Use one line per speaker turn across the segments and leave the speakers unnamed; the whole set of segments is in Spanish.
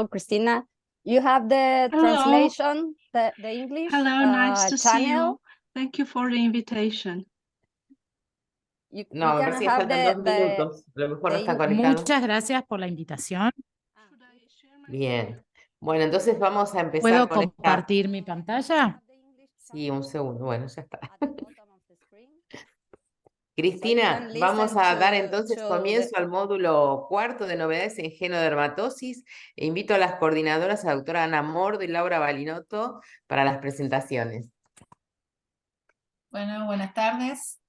Hello, Christina. You have the
Hello.
translation, the English
Hello, nice to see
channel.
you. Thank you for the invitation.
No, me parece que faltan 2 minutos. A lo mejor no está conectado.
Muchas gracias por la invitación.
Bien. Bueno, entonces vamos a empezar
¿Puedo
con esta...
compartir mi pantalla?
Sí, un segundo. Bueno, ya está. Cristina, vamos a dar entonces comienzo al módulo 4 de novedades en genodermatosis e invito a las coordinadoras, a la doctora Ana Mordo y Laura Balinotto, para las presentaciones.
Bueno, buenas tardes.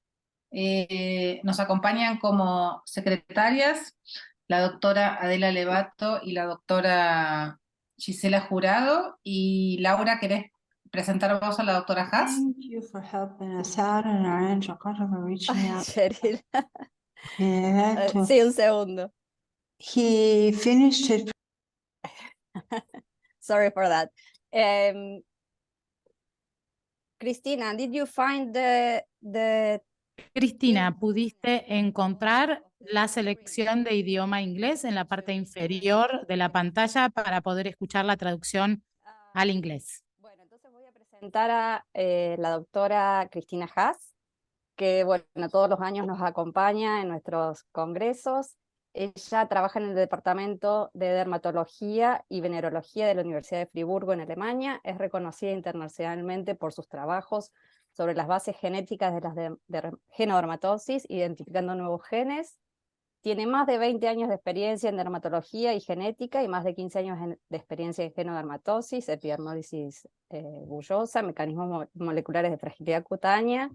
Nos acompañan como secretarias la doctora Adela Levato y la doctora Gisela Jurado. Y Laura, ¿querés presentar vos a la doctora Haas?
Thank you for helping us out and arrange a call for reaching out.
Cheryl.
Yeah,
Sí, un segundo.
he finished it.
Sorry for that. Cristina, did you find the
Cristina, ¿pudiste encontrar la selección de idioma inglés en la parte inferior de la pantalla para poder escuchar la traducción al inglés?
Bueno, entonces voy a presentar a la doctora Cristina Haas, que bueno, todos los años nos acompaña en nuestros congresos. Ella trabaja en el Departamento de Dermatología y Venerología de la Universidad de Friburgo en Alemania. Es reconocida internacionalmente por sus trabajos sobre las bases genéticas de las genodermatosis, identificando nuevos genes. Tiene más de 20 años de experiencia en dermatología y genética y más de 15 años de experiencia en genodermatosis, epidermólisis bullosa, mecanismos moleculares de fragilidad cutánea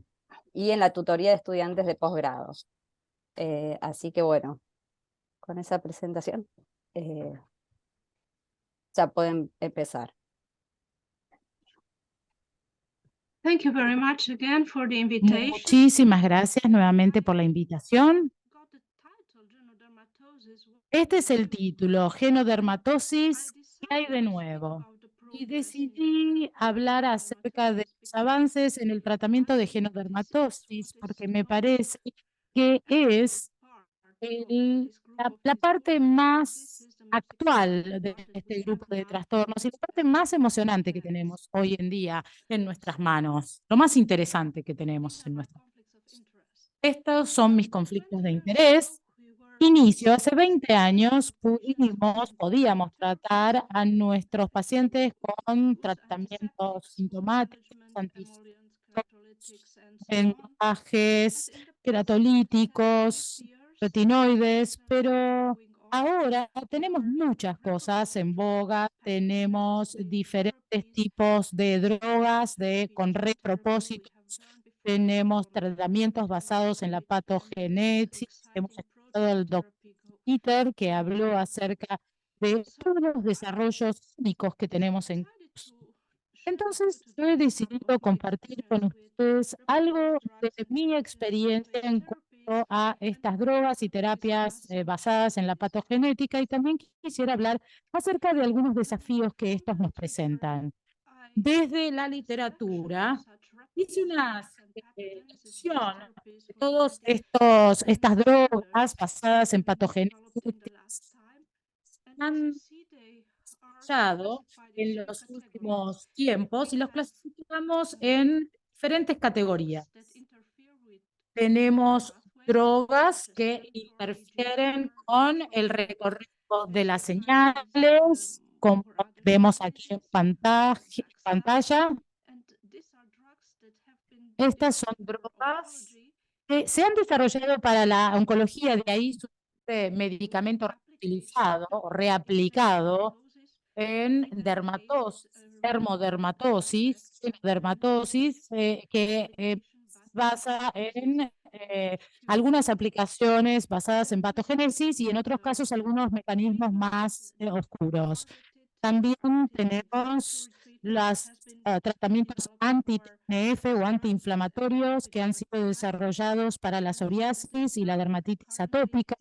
y en la tutoría de estudiantes de posgrado. Así que bueno, con esa presentación ya pueden empezar.
Thank you very much again for the invitation.
Muchísimas gracias nuevamente por la invitación. Este es el título, Genodermatosis, ¿qué hay de nuevo? Y decidí hablar acerca de los avances en el tratamiento de genodermatosis porque me parece que es la parte más actual de este grupo de trastornos y la parte más emocionante que tenemos hoy en día en nuestras manos, lo más interesante que tenemos en nuestras manos. Estos son mis conflictos de interés. Inicio, hace 20 años podíamos tratar a nuestros pacientes con tratamientos sintomáticos, vendajes, queratolíticos, retinoides, pero ahora tenemos muchas cosas en boga, tenemos diferentes tipos de drogas con repropósitos, tenemos tratamientos basados en la patogenesis, hemos escuchado al doctor Peter que habló acerca de todos los desarrollos únicos que tenemos en curso. Entonces, yo he decidido compartir con ustedes algo de mi experiencia en cuanto a estas drogas y terapias basadas en la patogenética y también quisiera hablar acerca de algunos desafíos que estos nos presentan. Desde la literatura, hice una selección de todas estas drogas basadas en patogenéticas han desarrollado en los últimos tiempos y los clasificamos en diferentes categorías. Tenemos drogas que interfieren con el recorrido de las señales, como vemos aquí en pantalla. Estas son drogas que se han desarrollado para la oncología, de ahí su medicamento reutilizado o reaplicado en dermodermatosis, que basa en algunas aplicaciones basadas en patogénesis y en otros casos algunos mecanismos más oscuros. También tenemos los tratamientos anti-TNF o antiinflamatorios que han sido desarrollados para la psoriasis y la dermatitis atópica,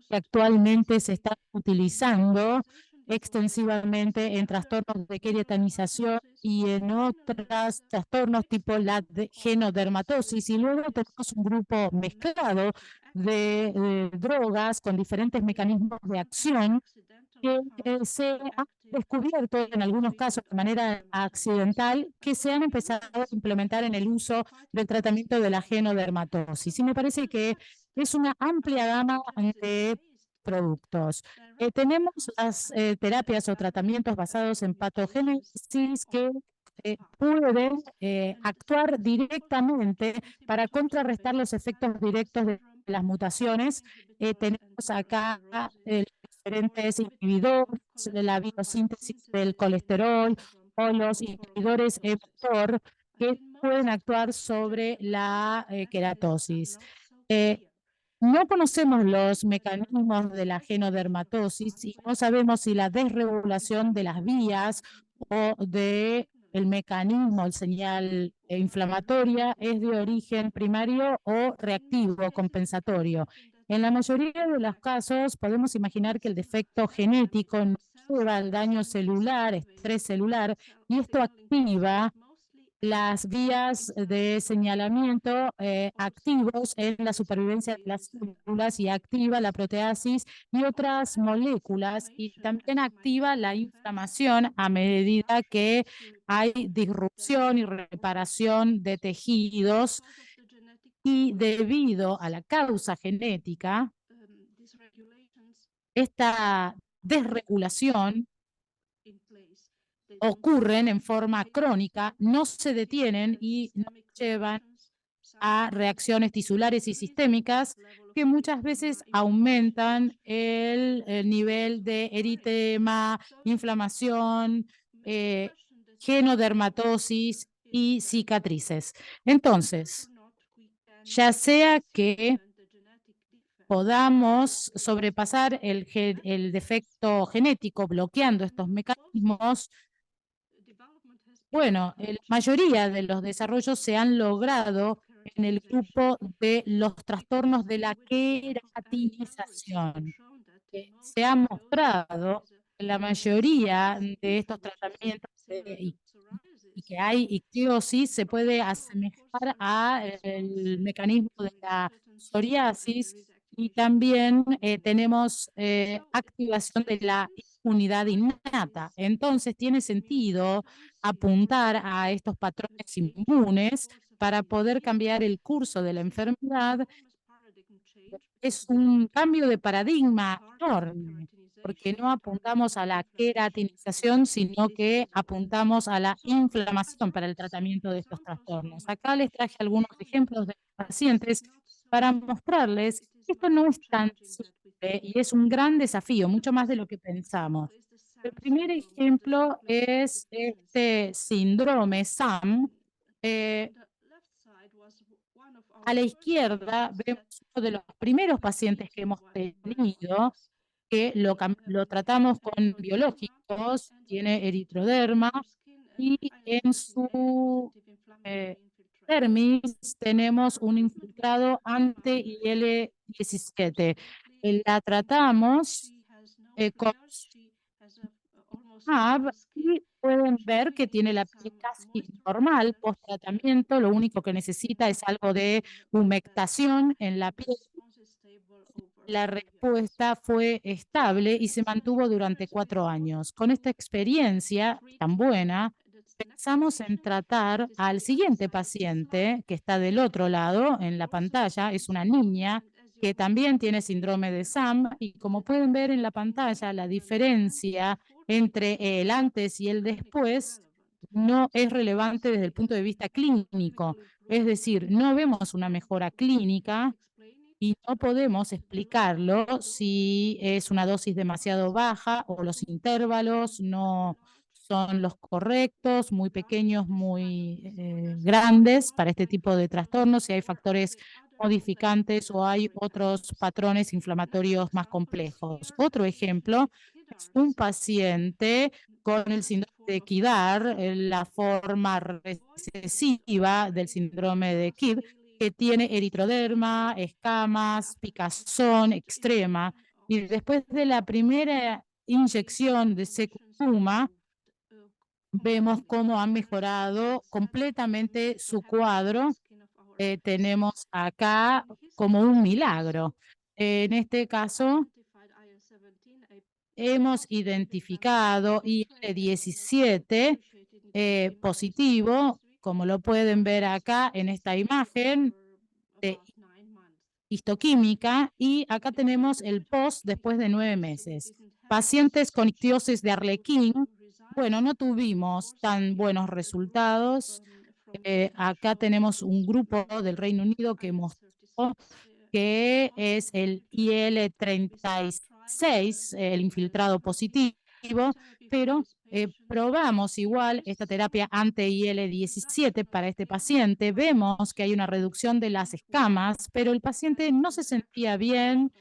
que actualmente se están utilizando extensivamente en trastornos de queratinización y en otros trastornos tipo la genodermatosis. Y luego tenemos un grupo mezclado de drogas con diferentes mecanismos de acción que se han descubierto en algunos casos de manera accidental que se han empezado a implementar en el uso del tratamiento de la genodermatosis. Y me parece que es una amplia gama de productos. Tenemos las terapias o tratamientos basados en patogénesis que pueden actuar directamente para contrarrestar los efectos directos de las mutaciones. Tenemos acá diferentes inhibidores de la biosíntesis del colesterol o los inhibidores mTOR que pueden actuar sobre la queratosis. No conocemos los mecanismos de la genodermatosis y no sabemos si la desregulación de las vías o de el mecanismo, el señal inflamatoria es de origen primario o reactivo, compensatorio. En la mayoría de los casos podemos imaginar que el defecto genético no lleva al daño celular, estrés celular, y esto activa las vías de señalamiento activos en la supervivencia de las células y activa la proteasis y otras moléculas y también activa la inflamación a medida que hay disrupción y reparación de tejidos y debido a la causa genética, esta desregulación ocurren en forma crónica, no se detienen y nos llevan a reacciones tisulares y sistémicas que muchas veces aumentan el nivel de eritema, inflamación, genodermatosis y cicatrices. Entonces, ya sea que podamos sobrepasar el defecto genético bloqueando estos mecanismos, bueno, la mayoría de los desarrollos se han logrado en el grupo de los trastornos de la queratinización. Se ha mostrado que la mayoría de estos tratamientos y que hay ictiosis se puede asemejar al mecanismo de la psoriasis y también tenemos activación de la inmunidad innata. Entonces tiene sentido apuntar a estos patrones inmunes para poder cambiar el curso de la enfermedad. Es un cambio de paradigma enorme, porque no apuntamos a la queratinización, sino que apuntamos a la inflamación para el tratamiento de estos trastornos. Acá les traje algunos ejemplos de pacientes para mostrarles que esto no es tan simple y es un gran desafío, mucho más de lo que pensamos. El primer ejemplo es este síndrome SAM. A la izquierda vemos uno de los primeros pacientes que hemos tenido, que lo tratamos con biológicos, tiene eritroderma y en su dermis tenemos un infiltrado anti-IL-17. La tratamos con y pueden ver que tiene la piel casi normal post tratamiento, lo único que necesita es algo de humectación en la piel. La respuesta fue estable y se mantuvo durante 4 años. Con esta experiencia tan buena, pensamos en tratar al siguiente paciente que está del otro lado en la pantalla. Es una niña que también tiene síndrome de SAM y como pueden ver en la pantalla, la diferencia entre el antes y el después no es relevante desde el punto de vista clínico. Es decir, no vemos una mejora clínica y no podemos explicarlo si es una dosis demasiado baja o los intervalos no son los correctos, muy pequeños, muy grandes para este tipo de trastornos, si hay factores modificantes o hay otros patrones inflamatorios más complejos. Otro ejemplo es un paciente con el síndrome de Kidar, la forma recesiva del síndrome de Kidd, que tiene eritroderma, escamas, picazón extrema, y después de la primera inyección de Secuma, vemos cómo ha mejorado completamente su cuadro. Tenemos acá como un milagro. En este caso, hemos identificado IL-17 positivo, como lo pueden ver acá en esta imagen de histoquímica, y acá tenemos el post después de 9 meses. Pacientes con ictiosis de Arlequín, bueno, no tuvimos tan buenos resultados. Acá tenemos un grupo del Reino Unido que mostró que es el IL-36, el infiltrado positivo, pero probamos igual esta terapia anti-IL-17 para este paciente. Vemos que hay una reducción de las escamas, pero el paciente no se sentía bien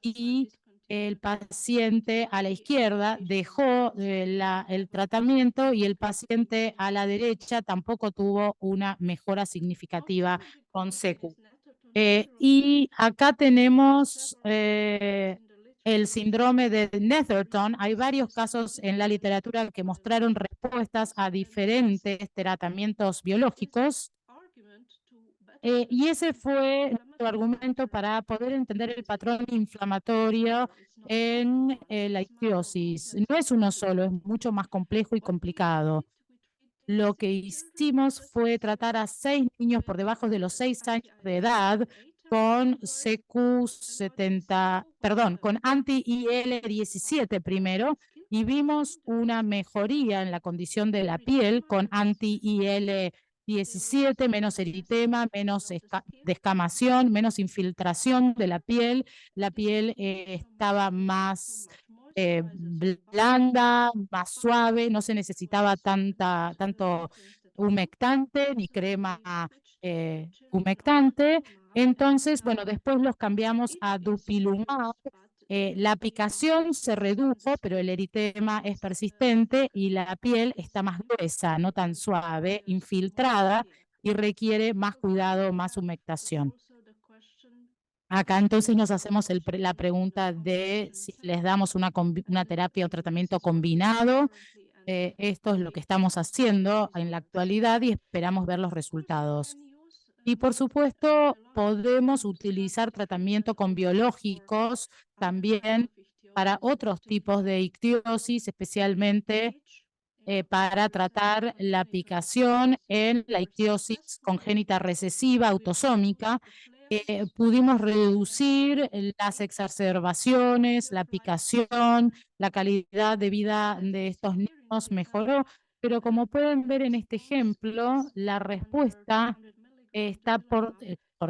y el paciente a la izquierda dejó el tratamiento y el paciente a la derecha tampoco tuvo una mejora significativa con SECU. Y acá tenemos el síndrome de Netherton. Hay varios casos en la literatura que mostraron respuestas a diferentes tratamientos biológicos. Y ese fue nuestro argumento para poder entender el patrón inflamatorio en la ictiosis. No es uno solo, es mucho más complejo y complicado. Lo que hicimos fue tratar a 6 niños por debajo de los 6 años de edad con con anti-IL-17 primero, y vimos una mejoría en la condición de la piel con anti-IL-17, menos eritema, menos descamación, menos infiltración de la piel estaba más blanda, más suave, no se necesitaba tanto humectante ni crema humectante. Entonces, bueno, después los cambiamos a dupilumab. La picación se redujo, pero el eritema es persistente y la piel está más gruesa, no tan suave, infiltrada, y requiere más cuidado, más humectación. Acá entonces nos hacemos la pregunta de si les damos una terapia o tratamiento combinado. Esto es lo que estamos haciendo en la actualidad y esperamos ver los resultados. Y por supuesto, podemos utilizar tratamiento con biológicos también para otros tipos de ictiosis, especialmente para tratar la picación en la ictiosis congénita recesiva autosómica. Pudimos reducir las exacerbaciones, la picación, la calidad de vida de estos niños mejoró, pero como pueden ver en este ejemplo, la respuesta está por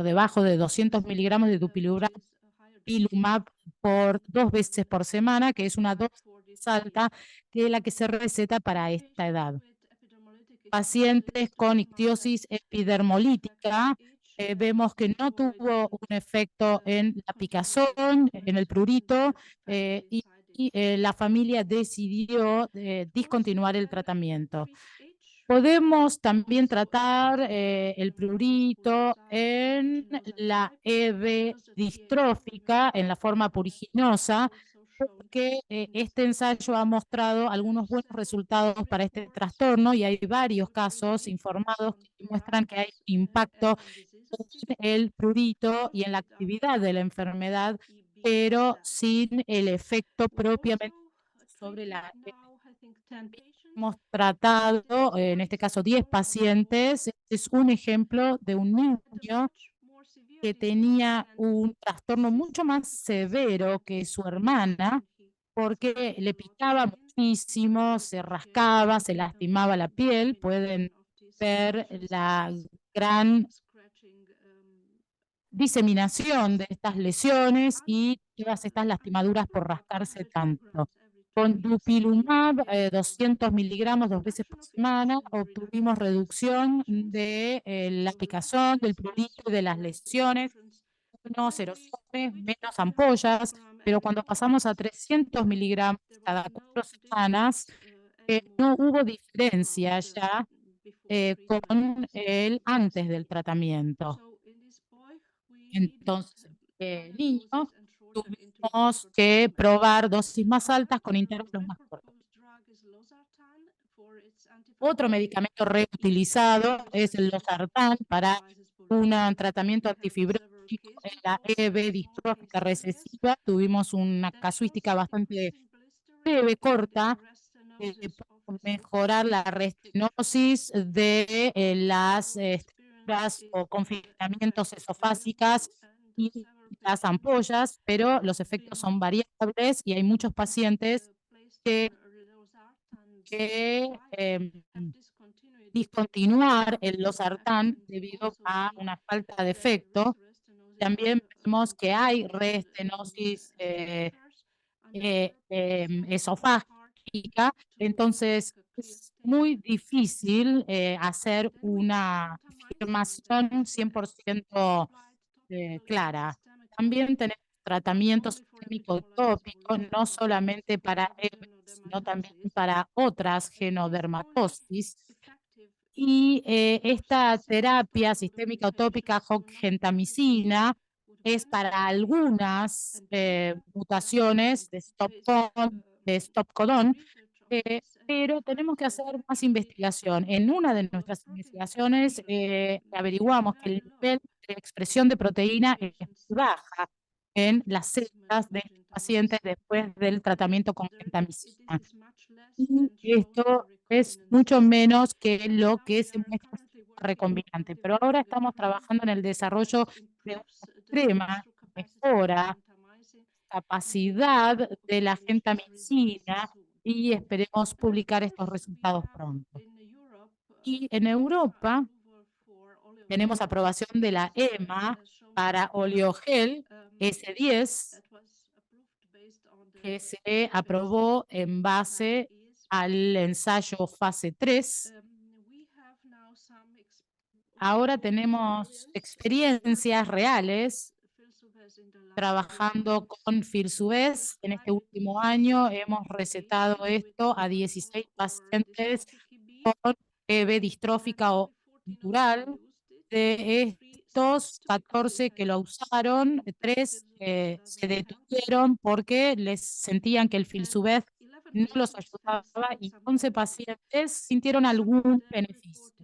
debajo de 200 miligramos de dupilumab por 2 veces por semana, que es una dosis más alta que la que se receta para esta edad. Pacientes con ictiosis epidermolítica, vemos que no tuvo un efecto en la picazón, en el prurito, y la familia decidió discontinuar el tratamiento. Podemos también tratar el prurito en la EB distrófica, en la forma puriginosa, porque este ensayo ha mostrado algunos buenos resultados para este trastorno y hay varios casos informados que muestran que hay impacto en el prurito y en la actividad de la enfermedad, pero sin el efecto propiamente sobre la hemos tratado, en este caso 10 pacientes. Es un ejemplo de un niño que tenía un trastorno mucho más severo que su hermana, porque le picaba muchísimo, se rascaba, se lastimaba la piel. Pueden ver la gran diseminación de estas lesiones y todas estas lastimaduras por rascarse tanto. Con dupilumab, 200 miligramos 2 veces por semana, obtuvimos reducción de la picazón, del prurito y de las lesiones, menos erosiones, menos ampollas, pero cuando pasamos a 300 miligramos cada 4 semanas, no hubo diferencia ya con el antes del tratamiento. Entonces, niño, tuvimos que probar dosis más altas con intervalos más cortos. Otro medicamento reutilizado es el losartán para un tratamiento antifibroso diagnóstico en la EB distrófica recesiva. Tuvimos una casuística bastante breve, corta, para mejorar la restenosis de las estructuras o confinamientos esofásicas y las ampollas, pero los efectos son variables y hay muchos pacientes que discontinuar el losartán debido a una falta de efecto. También vemos que hay reestenosis esofágica, entonces es muy difícil hacer una afirmación 100% clara. También tenemos tratamiento sistémico tópico, no solamente para EB, sino también para otras genodermatosis. Y esta terapia sistémica tópica gentamicina es para algunas mutaciones de stop codón, pero tenemos que hacer más investigación. En una de nuestras investigaciones averiguamos que el nivel de expresión de proteína es baja en las células de estos pacientes después del tratamiento con gentamicina. Y esto es mucho menos que lo que se muestra recombinante. Pero ahora estamos trabajando en el desarrollo de una crema que mejora capacidad de la gentamicina y esperemos publicar estos resultados pronto. Y en Europa tenemos aprobación de la EMA para oleogel S10, que se aprobó en base al ensayo fase 3. Ahora tenemos experiencias reales trabajando con Filsuvez. En este último año hemos recetado esto a 16 pacientes con EB distrófica o natural. De estos 14 que lo usaron, 3 se detuvieron porque les sentían que el Filsuvez no los ayudaba y 11 pacientes sintieron algún beneficio.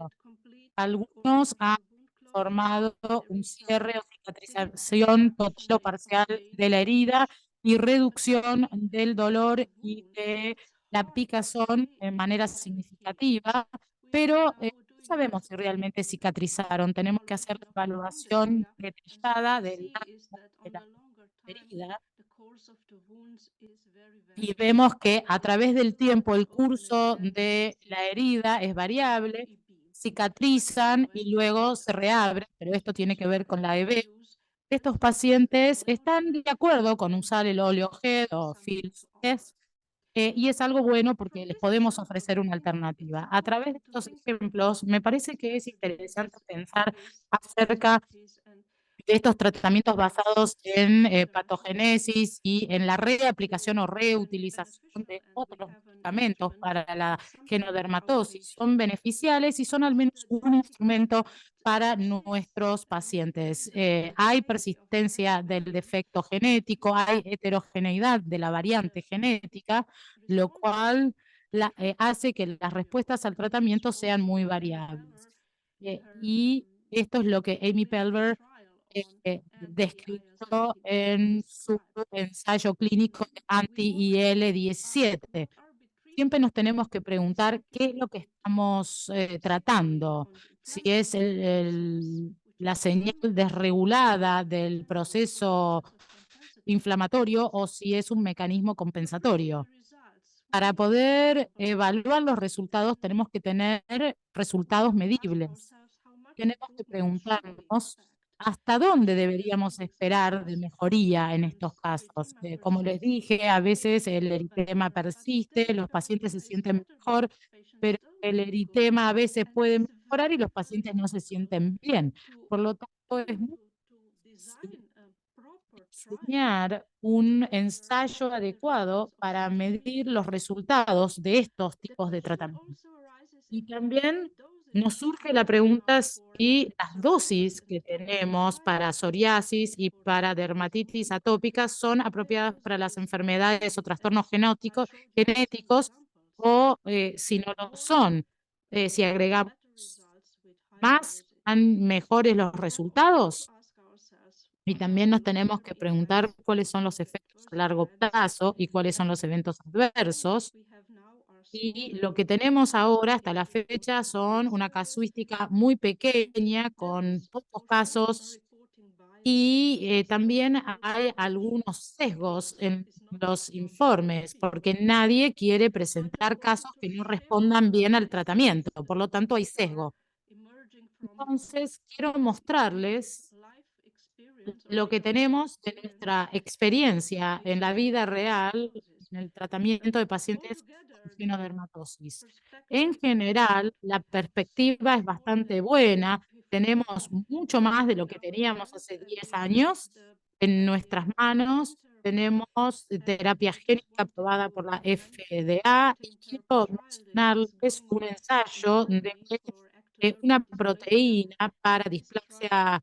Algunos han formado un cierre o cicatrización total o parcial de la herida y reducción del dolor y de la picazón en manera significativa, pero no sabemos si realmente cicatrizaron. Tenemos que hacer la evaluación detallada de la herida y vemos que a través del tiempo el curso de la herida es variable, cicatrizan y luego se reabren, pero esto tiene que ver con la EB. Estos pacientes están de acuerdo con usar el oleogel o Filsuvez, y es algo bueno porque les podemos ofrecer una alternativa. A través de estos ejemplos, me parece que es interesante pensar acerca de estos tratamientos basados en patogénesis y en la reaplicación o reutilización de otros medicamentos para la genodermatosis. Son beneficiales y son al menos un instrumento para nuestros pacientes. Hay persistencia del defecto genético, hay heterogeneidad de la variante genética, lo cual hace que las respuestas al tratamiento sean muy variables. Y esto es lo que Amy Pelver descrito en su ensayo clínico anti-IL-17. Siempre nos tenemos que preguntar qué es lo que estamos tratando, si es la señal desregulada del proceso inflamatorio o si es un mecanismo compensatorio. Para poder evaluar los resultados tenemos que tener resultados medibles. Tenemos que preguntarnos hasta dónde deberíamos esperar de mejoría en estos casos. Como les dije, a veces el eritema persiste, los pacientes se sienten mejor, pero el eritema a veces puede mejorar y los pacientes no se sienten bien. Por lo tanto, es muy difícil diseñar un ensayo adecuado para medir los resultados de estos tipos de tratamientos. Y también nos surge la pregunta si las dosis que tenemos para psoriasis y para dermatitis atópica son apropiadas para las enfermedades o trastornos genéticos o si no lo son. Si agregamos más, ¿están mejores los resultados? Y también nos tenemos que preguntar cuáles son los efectos a largo plazo y cuáles son los eventos adversos. Y lo que tenemos ahora hasta la fecha son una casuística muy pequeña con pocos casos y también hay algunos sesgos en los informes porque nadie quiere presentar casos que no respondan bien al tratamiento. Por lo tanto, hay sesgo. Entonces, quiero mostrarles lo que tenemos de nuestra experiencia en la vida real en el tratamiento de pacientes con genodermatosis. En general, la perspectiva es bastante buena. Tenemos mucho más de lo que teníamos hace 10 años en nuestras manos. Tenemos terapia génica aprobada por la FDA y quiero mencionarles un ensayo de una proteína para displasia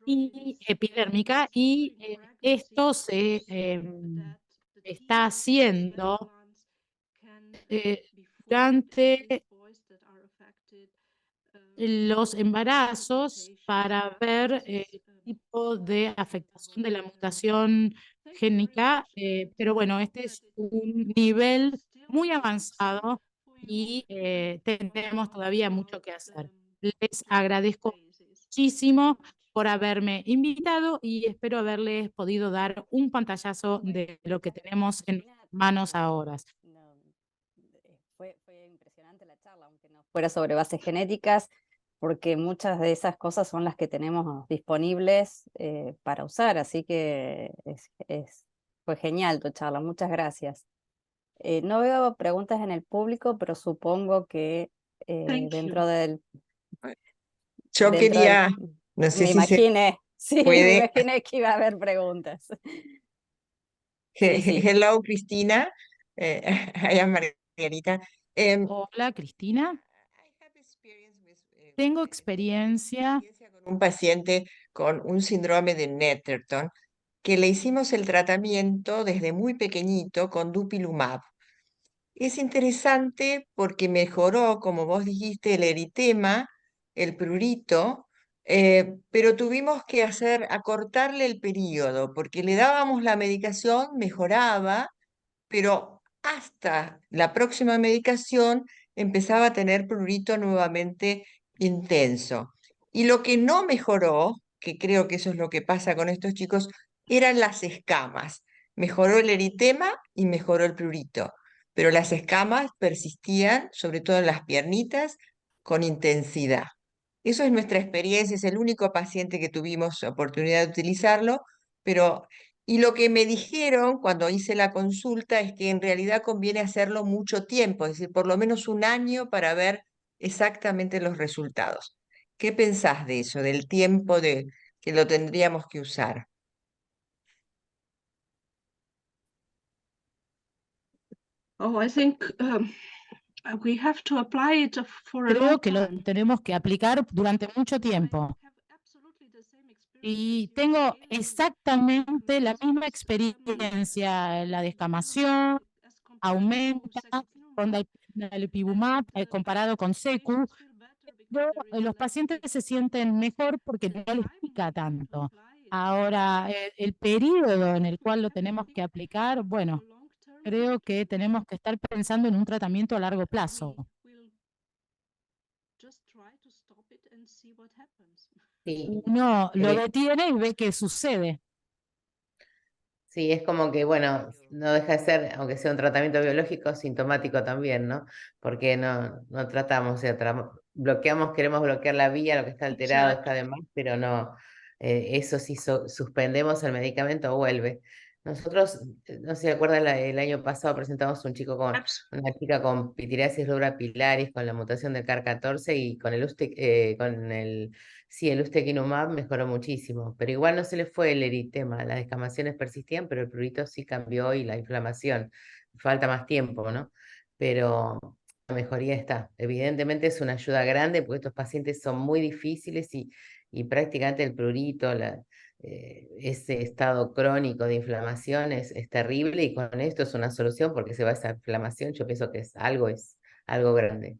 y epidérmica y esto se está haciendo durante los embarazos para ver el tipo de afectación de la mutación génica, pero bueno, este es un nivel muy avanzado y tenemos todavía mucho que hacer. Les agradezco muchísimo por haberme invitado y espero haberles podido dar un pantallazo de lo que tenemos en manos ahora.
Fue impresionante la charla, aunque no fuera sobre bases genéticas, porque muchas de esas cosas son las que tenemos disponibles para usar, así que fue genial tu charla, muchas gracias. No veo preguntas en el público, pero supongo que
Thank
dentro
you.
del...
Yo
dentro
quería, no sé
me
si se
imaginé, sí, me
puede.
imaginé que iba a haber preguntas. Sí, sí.
Hello, Cristina. I am Margarita.
Hola, Cristina.
I have experience
Tengo experiencia
con un paciente con un síndrome de Netterton que le hicimos el tratamiento desde muy pequeñito con dupilumab. Es interesante porque mejoró, como vos dijiste, el eritema, el prurito, pero tuvimos que acortarle el periodo, porque le dábamos la medicación, mejoraba, pero hasta la próxima medicación empezaba a tener prurito nuevamente intenso. Y lo que no mejoró, que creo que eso es lo que pasa con estos chicos, eran las escamas. Mejoró el eritema y mejoró el prurito, pero las escamas persistían, sobre todo en las piernitas, con intensidad. Eso es nuestra experiencia, es el único paciente que tuvimos oportunidad de utilizarlo, pero y lo que me dijeron cuando hice la consulta es que en realidad conviene hacerlo mucho tiempo, es decir, por lo menos un año para ver exactamente los resultados. ¿Qué pensás de eso, del tiempo que lo tendríamos que usar?
Oh, I think we have to apply it for a
Creo
long
que lo
time.
tenemos que aplicar durante mucho tiempo. Y tengo exactamente la misma experiencia. La descamación aumenta con dalipibumab comparado con secu, pero los pacientes se sienten mejor porque no les pica tanto. Ahora, el periodo en el cual lo tenemos que aplicar, bueno, creo que tenemos que estar pensando en un tratamiento a largo plazo.
Sí,
Uno lo
eh,
detiene y ve qué sucede.
sí, es como que, bueno, no deja de ser, aunque sea un tratamiento biológico, sintomático también, ¿no? Porque no tratamos, o sea, bloqueamos, queremos bloquear la vía, lo que está alterado está de más, pero no, eso sí, suspendemos el medicamento, vuelve. Nosotros, no sé si recuerdan, el año pasado presentamos una chica con pityriasis rubra pilaris, con la mutación del CAR14 y con sí, el ustekinumab mejoró muchísimo, pero igual no se le fue el eritema, las descamaciones persistían, pero el prurito sí cambió y la inflamación. Falta más tiempo, ¿no? Pero la mejoría está. Evidentemente es una ayuda grande porque estos pacientes son muy difíciles y prácticamente el prurito, ese estado crónico de inflamación es terrible y con esto es una solución porque se va esa inflamación. Yo pienso que es algo grande.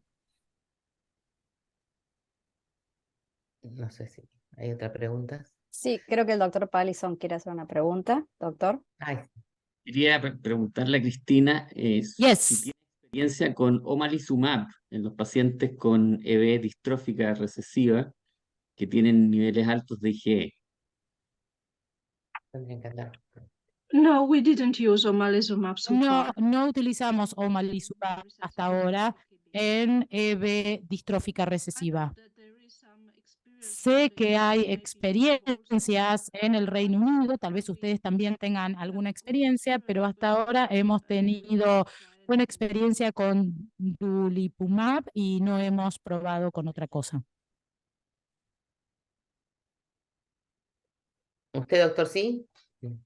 No sé si ¿Hay otra pregunta?
Sí, creo que el doctor Pallison quiere hacer una pregunta, doctor.
Ay,
Quería preguntarle a Cristina si
Yes.
tiene experiencia con omalizumab en los pacientes con EB distrófica recesiva que tienen niveles altos de IgE.
tendrían que andar.
No, we didn't use omalizumab so
No,
far.
no utilizamos omalizumab hasta ahora en EB distrófica recesiva. Sé que hay experiencias en el Reino Unido, tal vez ustedes también tengan alguna experiencia, pero hasta ahora hemos tenido buena experiencia con dupilumab y no hemos probado con otra cosa.
¿Usted, doctor, sí?
No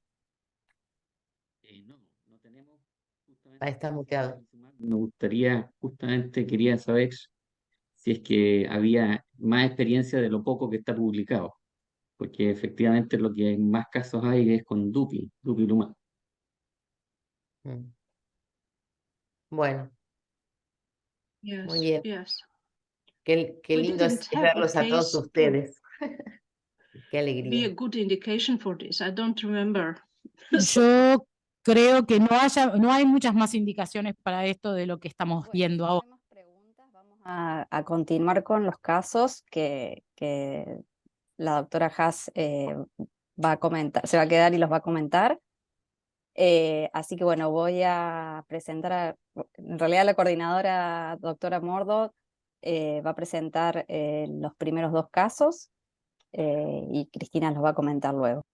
tenemos justamente
Ahí está muteado.
omalizumab. Me gustaría, justamente quería saber si es que había más experiencia de lo poco que está publicado, porque efectivamente lo que más casos hay es con dupilumab.
Mm. Bueno,
Yes,
muy bien.
yes.
Qué
We
lindo
didn't
es
have a
verlos a todos
case to
ustedes. Qué
be a
alegría.
good indication for this. I don't remember.
Yo creo que no hay muchas más indicaciones para esto de lo que estamos
Bueno,
viendo
si
ahora.
no hay más preguntas, vamos a continuar con los casos que la doctora Haas va a comentar, se va a quedar y los va a comentar. Así que bueno, voy a presentar, en realidad la coordinadora doctora Mordo va a presentar los primeros dos casos y Cristina los va a comentar luego.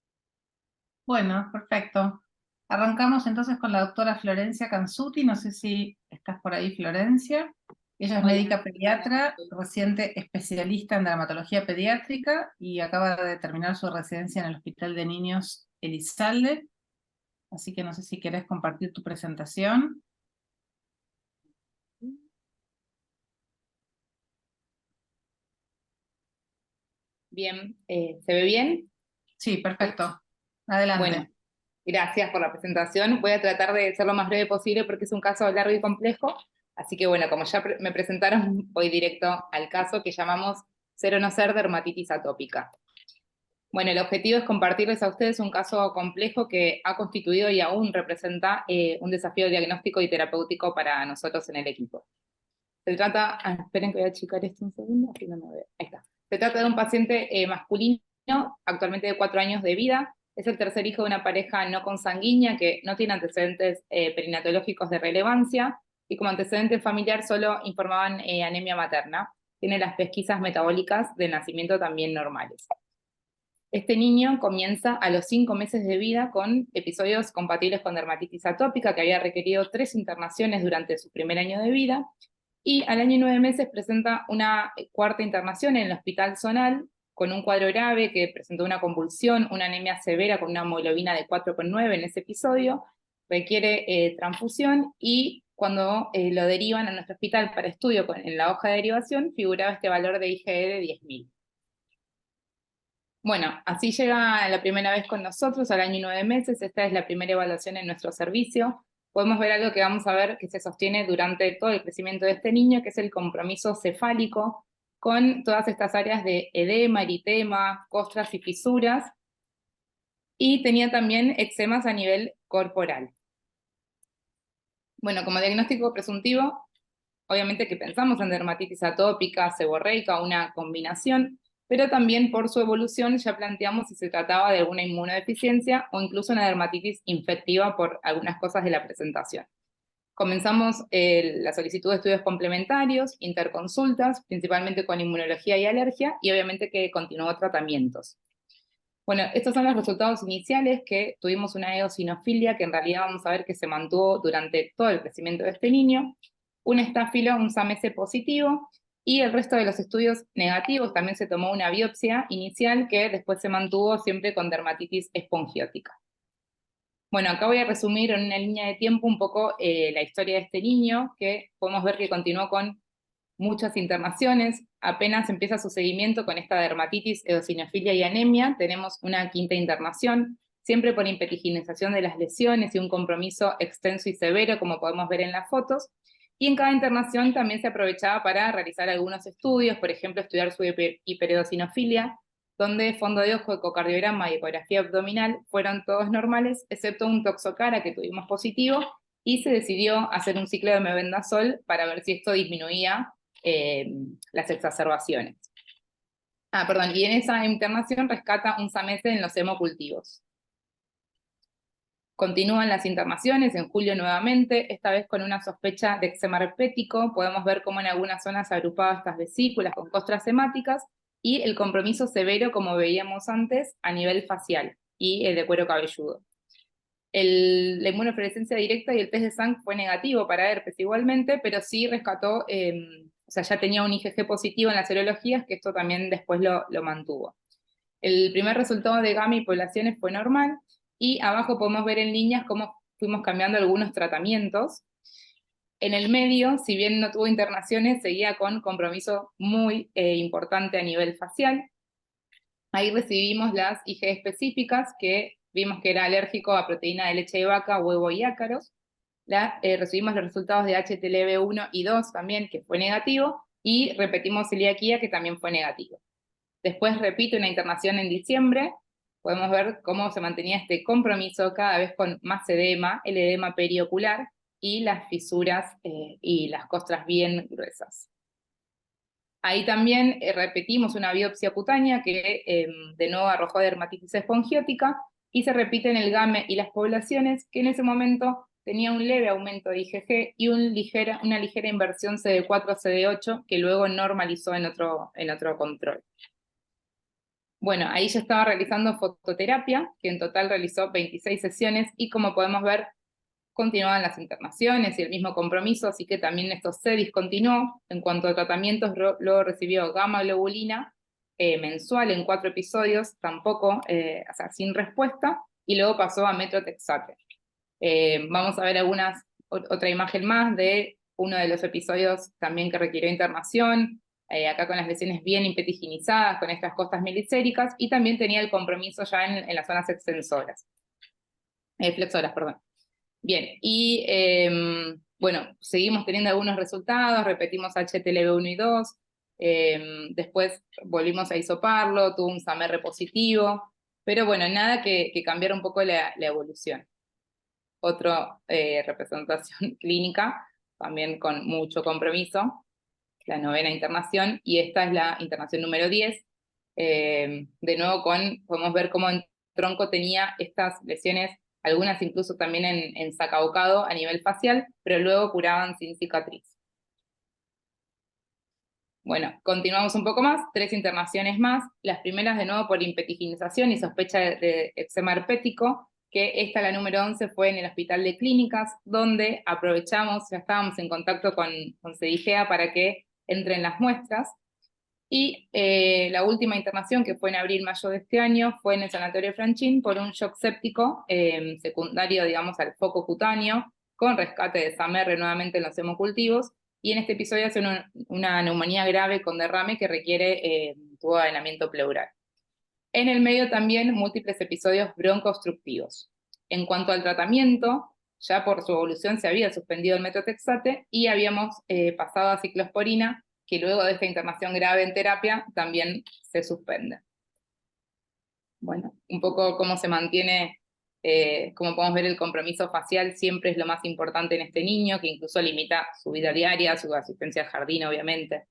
Bueno, perfecto. Arrancamos entonces con la doctora Florencia Canzuti. No sé si estás por ahí, Florencia. Ella es
Hola.
médica pediatra, reciente especialista en dermatología pediátrica y acaba de terminar su residencia en el Hospital de Niños Elizalde. Así que no sé si querés compartir tu presentación.
Bien, ¿se ve bien?
Sí, perfecto. Adelante.
Bueno, gracias por la presentación. Voy a tratar de ser lo más breve posible porque es un caso largo y complejo. Así que bueno, como ya me presentaron, voy directo al caso que llamamos ser o no ser dermatitis atópica. Bueno, el objetivo es compartirles a ustedes un caso complejo que ha constituido y aún representa un desafío diagnóstico y terapéutico para nosotros en el equipo. Se trata, esperen que voy a achicar esto un segundo, así no me veo. Ahí está. Se trata de un paciente masculino, actualmente de 4 años de vida. Es el tercer hijo de una pareja no consanguínea que no tiene antecedentes perinatológicos de relevancia y como antecedente familiar solo informaban anemia materna. Tiene las pesquisas metabólicas de nacimiento también normales. Este niño comienza a los 5 meses de vida con episodios compatibles con dermatitis atópica que había requerido 3 internaciones durante su primer año de vida. Y al año y 9 meses presenta una cuarta internación en el hospital zonal con un cuadro grave que presentó una convulsión, una anemia severa con una hemoglobina de 4,9 en ese episodio, requiere transfusión y cuando lo derivan a nuestro hospital para estudio en la hoja de derivación figuraba este valor de IgE de 10.000. Bueno, así llega la primera vez con nosotros al año y 9 meses, esta es la primera evaluación en nuestro servicio. Podemos ver algo que vamos a ver que se sostiene durante todo el crecimiento de este niño, que es el compromiso cefálico con todas estas áreas de edema, eritema, costras y fisuras, y tenía también eczemas a nivel corporal. Bueno, como diagnóstico presuntivo, obviamente que pensamos en dermatitis atópica, seborreica, una combinación, pero también por su evolución ya planteamos si se trataba de alguna inmunodeficiencia o incluso una dermatitis infectiva por algunas cosas de la presentación. Comenzamos la solicitud de estudios complementarios, interconsultas, principalmente con inmunología y alergia, y obviamente que continuó tratamientos. Bueno, estos son los resultados iniciales, que tuvimos una eosinofilia que en realidad vamos a ver que se mantuvo durante todo el crecimiento de este niño, un estáfilo, un SAMS positivo, y el resto de los estudios negativos. También se tomó una biopsia inicial que después se mantuvo siempre con dermatitis espongiótica. Bueno, acá voy a resumir en una línea de tiempo un poco la historia de este niño, que podemos ver que continuó con muchas internaciones. Apenas empieza su seguimiento con esta dermatitis, eosinofilia y anemia, tenemos una quinta internación, siempre por impetigización de las lesiones y un compromiso extenso y severo, como podemos ver en las fotos. Y en cada internación también se aprovechaba para realizar algunos estudios, por ejemplo, estudiar su hipereosinofilia, donde fondo de ojo, ecocardiograma y ecografía abdominal fueron todos normales, excepto un toxocara que tuvimos positivo, y se decidió hacer un ciclo de mebendazol para ver si esto disminuía las exacerbaciones. Y en esa internación rescata un SAMESE en los hemocultivos. Continúan las internaciones en julio nuevamente, esta vez con una sospecha de eczema herpético. Podemos ver cómo en algunas zonas se agrupaban estas vesículas con costras hemáticas, y el compromiso severo, como veíamos antes, a nivel facial y el de cuero cabelludo. La inmunofluorescencia directa y el test de sangre fue negativo para herpes igualmente, pero sí rescató, o sea, ya tenía un IgG positivo en las serologías, que esto también después lo mantuvo. El primer resultado de gama y poblaciones fue normal, y abajo podemos ver en líneas cómo fuimos cambiando algunos tratamientos. En el medio, si bien no tuvo internaciones, seguía con compromiso muy importante a nivel facial. Ahí recibimos las IgE específicas, que vimos que era alérgico a proteína de leche de vaca, huevo y ácaros. Recibimos los resultados de HTLV1 y 2 también, que fue negativo, y repetimos celiaquía, que también fue negativo. Después repite una internación en diciembre. Podemos ver cómo se mantenía este compromiso cada vez con más edema, el edema periocular, y las fisuras y las costras bien gruesas. Ahí también repetimos una biopsia cutánea que de nuevo arrojó dermatitis espongiótica, y se repiten el GAME y las poblaciones, que en ese momento tenía un leve aumento de IgG y una ligera inversión CD4 a CD8, que luego normalizó en otro control. Bueno, ahí ya estaba realizando fototerapia, que en total realizó 26 sesiones, y como podemos ver, continuaban las internaciones y el mismo compromiso, así que también esto se discontinuó. En cuanto a tratamientos, luego recibió gamma globulina mensual en 4 episodios, tampoco, o sea, sin respuesta, y luego pasó a metrotexate. Vamos a ver otra imagen más de uno de los episodios también que requirió internación, acá con las lesiones bien impetiginizadas, con estas costas milicéricas, y también tenía el compromiso ya en las zonas flexoras, perdón. Bien, y bueno, seguimos teniendo algunos resultados, repetimos HTLV1 y 2, después volvimos a hisoparlo, tuvo un SAMR positivo, pero bueno, nada que cambiara un poco la evolución. Otra representación clínica, también con mucho compromiso, la 9ª internación, y esta es la internación número 10, de nuevo podemos ver cómo en tronco tenía estas lesiones, algunas incluso también en sacabocado a nivel facial, pero luego curaban sin cicatriz. Bueno, continuamos un poco más, 3 internaciones más, las primeras de nuevo por impetiginización y sospecha de eczema herpético, que esta, la número 11, fue en el Hospital de Clínicas, donde aprovechamos, ya estábamos en contacto con CEDIGEA para que entren las muestras. Y la última internación, que fue en abril-mayo de este año, fue en el Sanatorio Franchín por un shock séptico secundario, digamos, al foco cutáneo, con rescate de SAMR nuevamente en los hemocultivos, y en este episodio hace una neumonía grave con derrame que requiere tubo de adenamiento pleural. En el medio también múltiples episodios broncoobstructivos. En cuanto al tratamiento, ya por su evolución se había suspendido el metrotexate y habíamos pasado a ciclosporina, que luego de esta internación grave en terapia también se suspende. Bueno, un poco cómo se mantiene, como podemos ver, el compromiso facial siempre es lo más importante en este niño, que incluso limita su vida diaria, su asistencia al jardín, obviamente.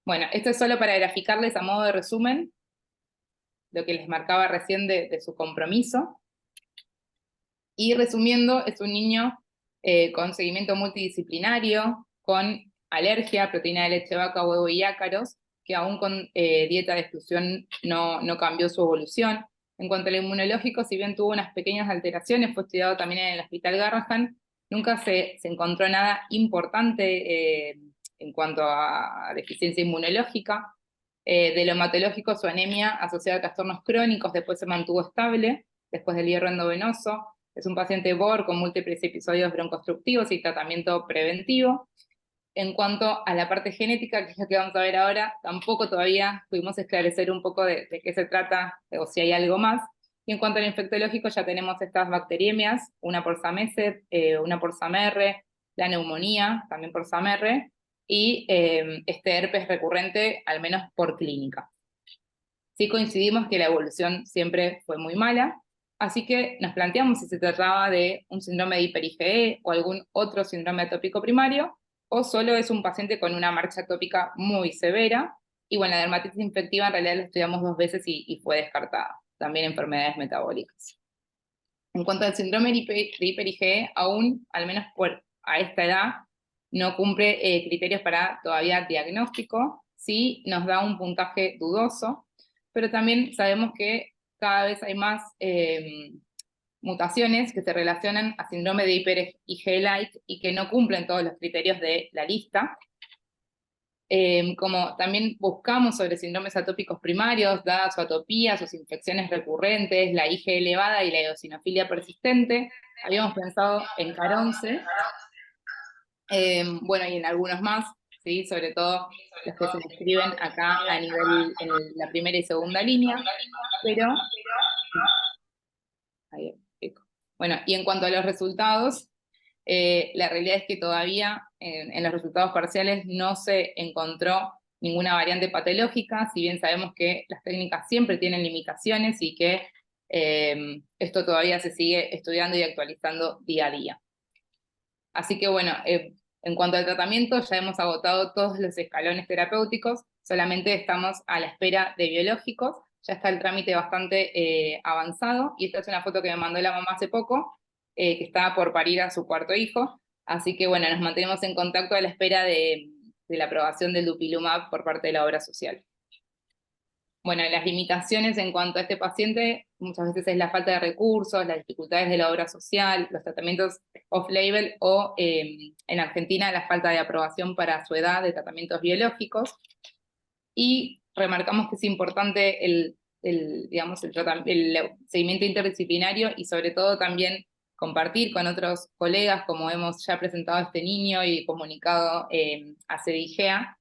Bueno, esto es solo para graficarles a modo de resumen lo que les marcaba recién de su compromiso. Y resumiendo, es un niño con seguimiento multidisciplinario, con alergia, proteína de leche de vaca, huevo y ácaros, que aún con dieta de exclusión no cambió su evolución. En cuanto al inmunológico, si bien tuvo unas pequeñas alteraciones, fue estudiado también en el Hospital Garrahan, nunca se encontró nada importante en cuanto a deficiencia inmunológica. De lo hematológico, su anemia asociada a trastornos crónicos después se mantuvo estable, después del hierro endovenoso. Es un paciente BOR con múltiples episodios broncoobstructivos y tratamiento preventivo. En cuanto a la parte genética, que es lo que vamos a ver ahora, tampoco todavía pudimos esclarecer un poco de qué se trata o si hay algo más. Y en cuanto al infectológico, ya tenemos estas bacteriemias, una por SAMESE, una por SAMR, la neumonía, también por SAMR, y este herpes recurrente, al menos por clínica. Sí coincidimos que la evolución siempre fue muy mala, así que nos planteamos si se trataba de un síndrome de hiper-IgE o algún otro síndrome atópico primario, o solo es un paciente con una marcha atópica muy severa. Y bueno, la dermatitis infectiva en realidad la estudiamos 2 veces y fue descartada, también enfermedades metabólicas. En cuanto al síndrome de hiper-IgE, aún, al menos a esta edad, no cumple criterios para todavía diagnóstico, sí nos da un puntaje dudoso, pero también sabemos que cada vez hay más mutaciones que se relacionan a síndrome de hiper-IgE-like y que no cumplen todos los criterios de la lista. Como también buscamos sobre síndromes atópicos primarios, dadas su atopía, sus infecciones recurrentes, la IgE elevada y la eosinofilia persistente, habíamos pensado en CAR11, bueno, y en algunos más, ¿sí? Sobre todo los que se describen acá a nivel en la primera y segunda línea, pero... Bueno, y en cuanto a los resultados, la realidad es que todavía en los resultados parciales no se encontró ninguna variante patológica, si bien sabemos que las técnicas siempre tienen limitaciones y que esto todavía se sigue estudiando y actualizando día a día. Así que bueno, en cuanto al tratamiento, ya hemos agotado todos los escalones terapéuticos, solamente estamos a la espera de biológicos, ya está el trámite bastante avanzado, y esta es una foto que me mandó la mamá hace poco, que estaba por parir a su 4.º hijo, así que bueno, nos mantenemos en contacto a la espera de la aprobación del dupilumab por parte de la obra social. Bueno, las limitaciones en cuanto a este paciente muchas veces es la falta de recursos, las dificultades de la obra social, los tratamientos off-label o en Argentina la falta de aprobación para su edad de tratamientos biológicos. Y remarcamos que es importante el seguimiento interdisciplinario y sobre todo también compartir con otros colegas, como hemos ya presentado a este niño y comunicado a CDIGEA,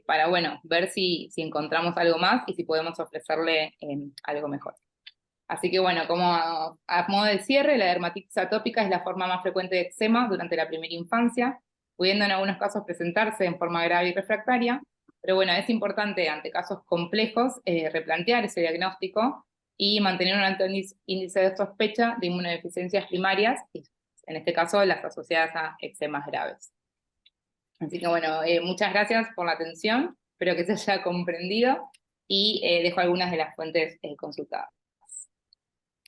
para bueno, ver si encontramos algo más y si podemos ofrecerle algo mejor. Así que bueno, como a modo de cierre, la dermatitis atópica es la forma más frecuente de eczema durante la primera infancia, pudiendo en algunos casos presentarse en forma grave y refractaria, pero bueno, es importante ante casos complejos replantear ese diagnóstico y mantener un alto índice de sospecha de inmunodeficiencias primarias, y en este caso las asociadas a eczemas graves. Así que bueno, muchas gracias por la atención, espero que se haya comprendido y dejo algunas de las fuentes consultadas.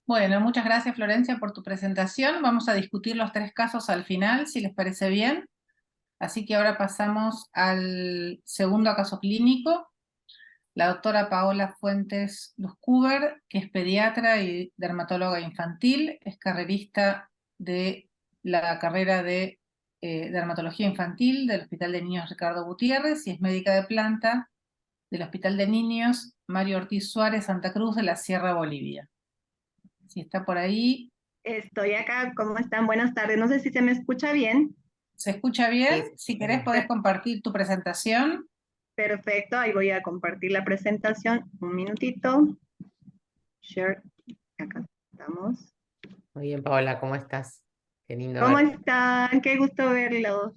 Bueno, muchas gracias Florencia por tu presentación. Vamos a discutir los 3 casos al final, si les parece bien. Así que ahora pasamos al segundo caso clínico. La doctora Paola Fuentes Luscuber, que es pediatra y dermatóloga infantil, es carrerista de la carrera de dermatología infantil del Hospital de Niños Ricardo Gutiérrez y es médica de planta del Hospital de Niños Mario Ortiz Suárez Santa Cruz de la Sierra Bolivia. Si está por ahí.
Estoy acá, ¿cómo están? Buenas tardes, no sé si se me escucha bien.
¿Se escucha bien? Si querés podés compartir tu presentación.
Perfecto, ahí voy a compartir la presentación, un minutito. Share, acá estamos.
Muy bien, Paola, ¿cómo estás? Qué lindo
¿Cómo
verte.
están? Qué gusto verlos.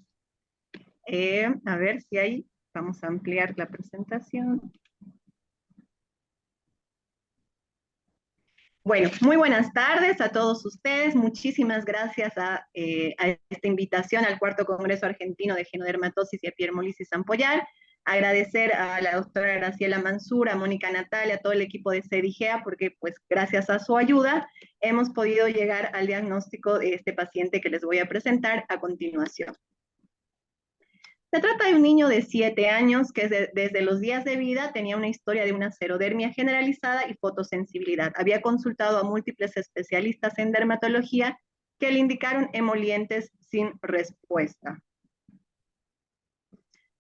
A ver si ahí, vamos a ampliar la presentación. Bueno, muy buenas tardes a todos ustedes. Muchísimas gracias a esta invitación al 4º Congreso Argentino de Genodermatosis y Epidermolisis Ampollar. Agradecer a la doctora Graciela Mansur, a Mónica Natalia, a todo el equipo de CDIGEA, porque pues gracias a su ayuda hemos podido llegar al diagnóstico de este paciente que les voy a presentar a continuación. Se trata de un niño de 7 años que desde los días de vida tenía una historia de una xerodermia generalizada y fotosensibilidad. Había consultado a múltiples especialistas en dermatología que le indicaron emolientes sin respuesta.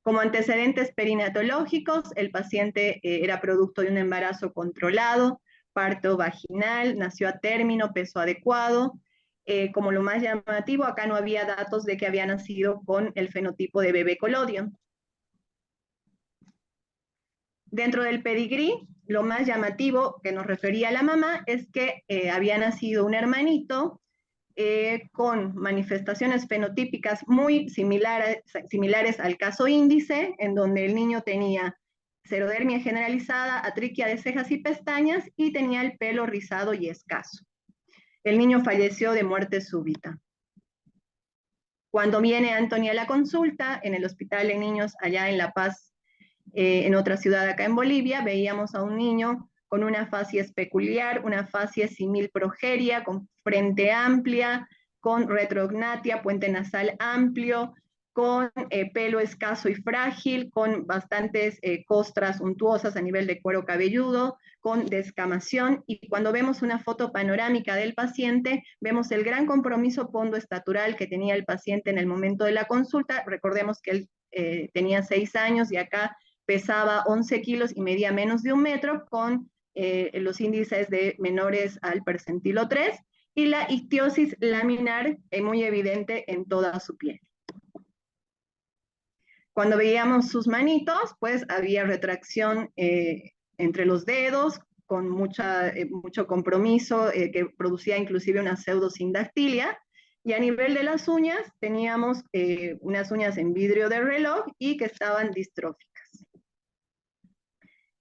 Como antecedentes perinatológicos, el paciente era producto de un embarazo controlado, parto vaginal, nació a término, peso adecuado. Como lo más llamativo, acá no había datos de que había nacido con el fenotipo de bebé Collodion. Dentro del pedigrí, lo más llamativo que nos refería la mamá es que había nacido un hermanito con manifestaciones fenotípicas muy similares al caso índice, en donde el niño tenía xerodermia generalizada, atriquia de cejas y pestañas y tenía el pelo rizado y escaso. El niño falleció de muerte súbita. Cuando viene Anthony a la consulta en el Hospital de Niños allá en La Paz, en otra ciudad acá en Bolivia, veíamos a un niño con una facies peculiar, una facies similprogeria, con frente amplia, con retrognatia, puente nasal amplio, con pelo escaso y frágil, con bastantes costras untuosas a nivel de cuero cabelludo, con descamación, y cuando vemos una foto panorámica del paciente, vemos el gran compromiso pondoestatural que tenía el paciente en el momento de la consulta. Recordemos que él tenía 6 años y acá pesaba 11 kilos y medía menos de 1 metro, con los índices de menores al percentilo 3, y la ictiosis laminar muy evidente en toda su piel. Cuando veíamos sus manitos, pues había retracción entre los dedos, con mucho compromiso, que producía inclusive una pseudosindactilia, y a nivel de las uñas teníamos unas uñas en vidrio de reloj y que estaban distróficas.